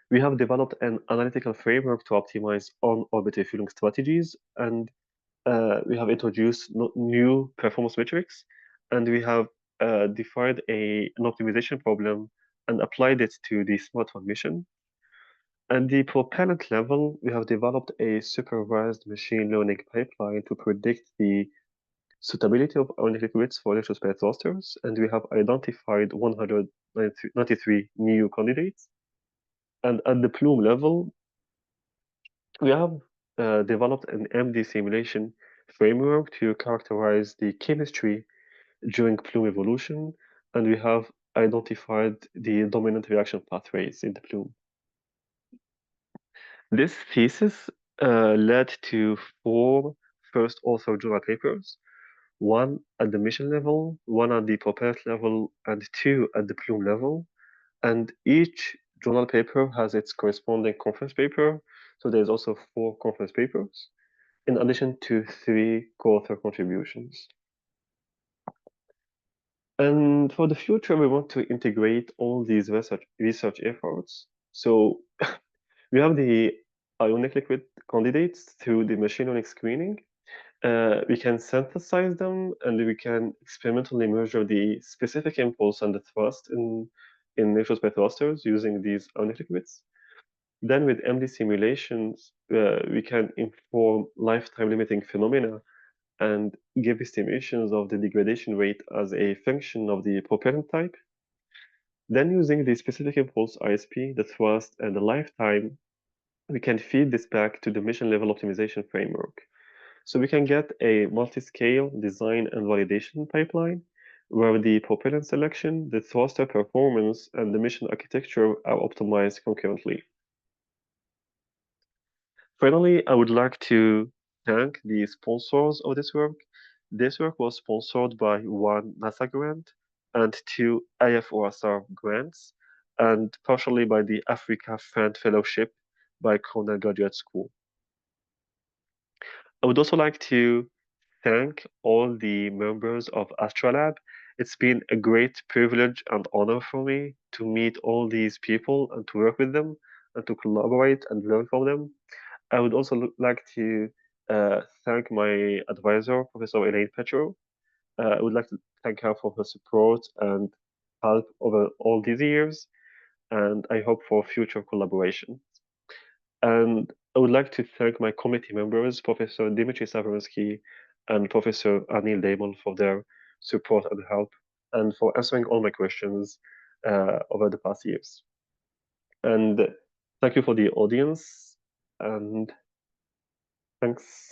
we have developed an analytical framework to optimize on-orbit refueling strategies, and we have introduced new performance metrics, and we have defined an optimization problem and applied it to the smartphone mission. At the propellant level, we have developed a supervised machine learning pipeline to predict the suitability of ionic liquids for electrospray thrusters, and we have identified 193 new candidates. And at the plume level, we have developed an MD simulation framework to characterize the chemistry during plume evolution, and we have identified the dominant reaction pathways in the plume. This thesis led to four first author journal papers, one at the mission level, one at the propellant level, and two at the plume level. And each journal paper has its corresponding conference paper. So there's also four conference papers, in addition to three co-author contributions. And for the future, we want to integrate all these research efforts. So we have the ionic liquid candidates through the machine learning screening. We can synthesize them and we can experimentally measure the specific impulse and the thrust in electrospray thrusters using these ionic liquids. Then with MD simulations, we can inform lifetime limiting phenomena and give estimations of the degradation rate as a function of the propellant type. Then using the specific impulse ISP, the thrust, and the lifetime, we can feed this back to the mission level optimization framework. So we can get a multi-scale design and validation pipeline where the propellant selection, the thruster performance, and the mission architecture are optimized concurrently. Finally, I would like to thank the sponsors of this work. This work was sponsored by one NASA grant and two IFOSR grants, and partially by the Africa Fund Fellowship by Cornell Graduate School. I would also like to thank all the members of Astralab. It's been a great privilege and honor for me to meet all these people and to work with them and to collaborate and learn from them. I would also like to thank my advisor, Professor Elaine Petro. I would like to thank her for her support and help over all these years, and I hope for future collaboration. And I would like to thank my committee members, Professor Dimitri Savransky and Professor Anil Daimal, for their support and help, and for answering all my questions over the past years. And thank you for the audience, and thanks.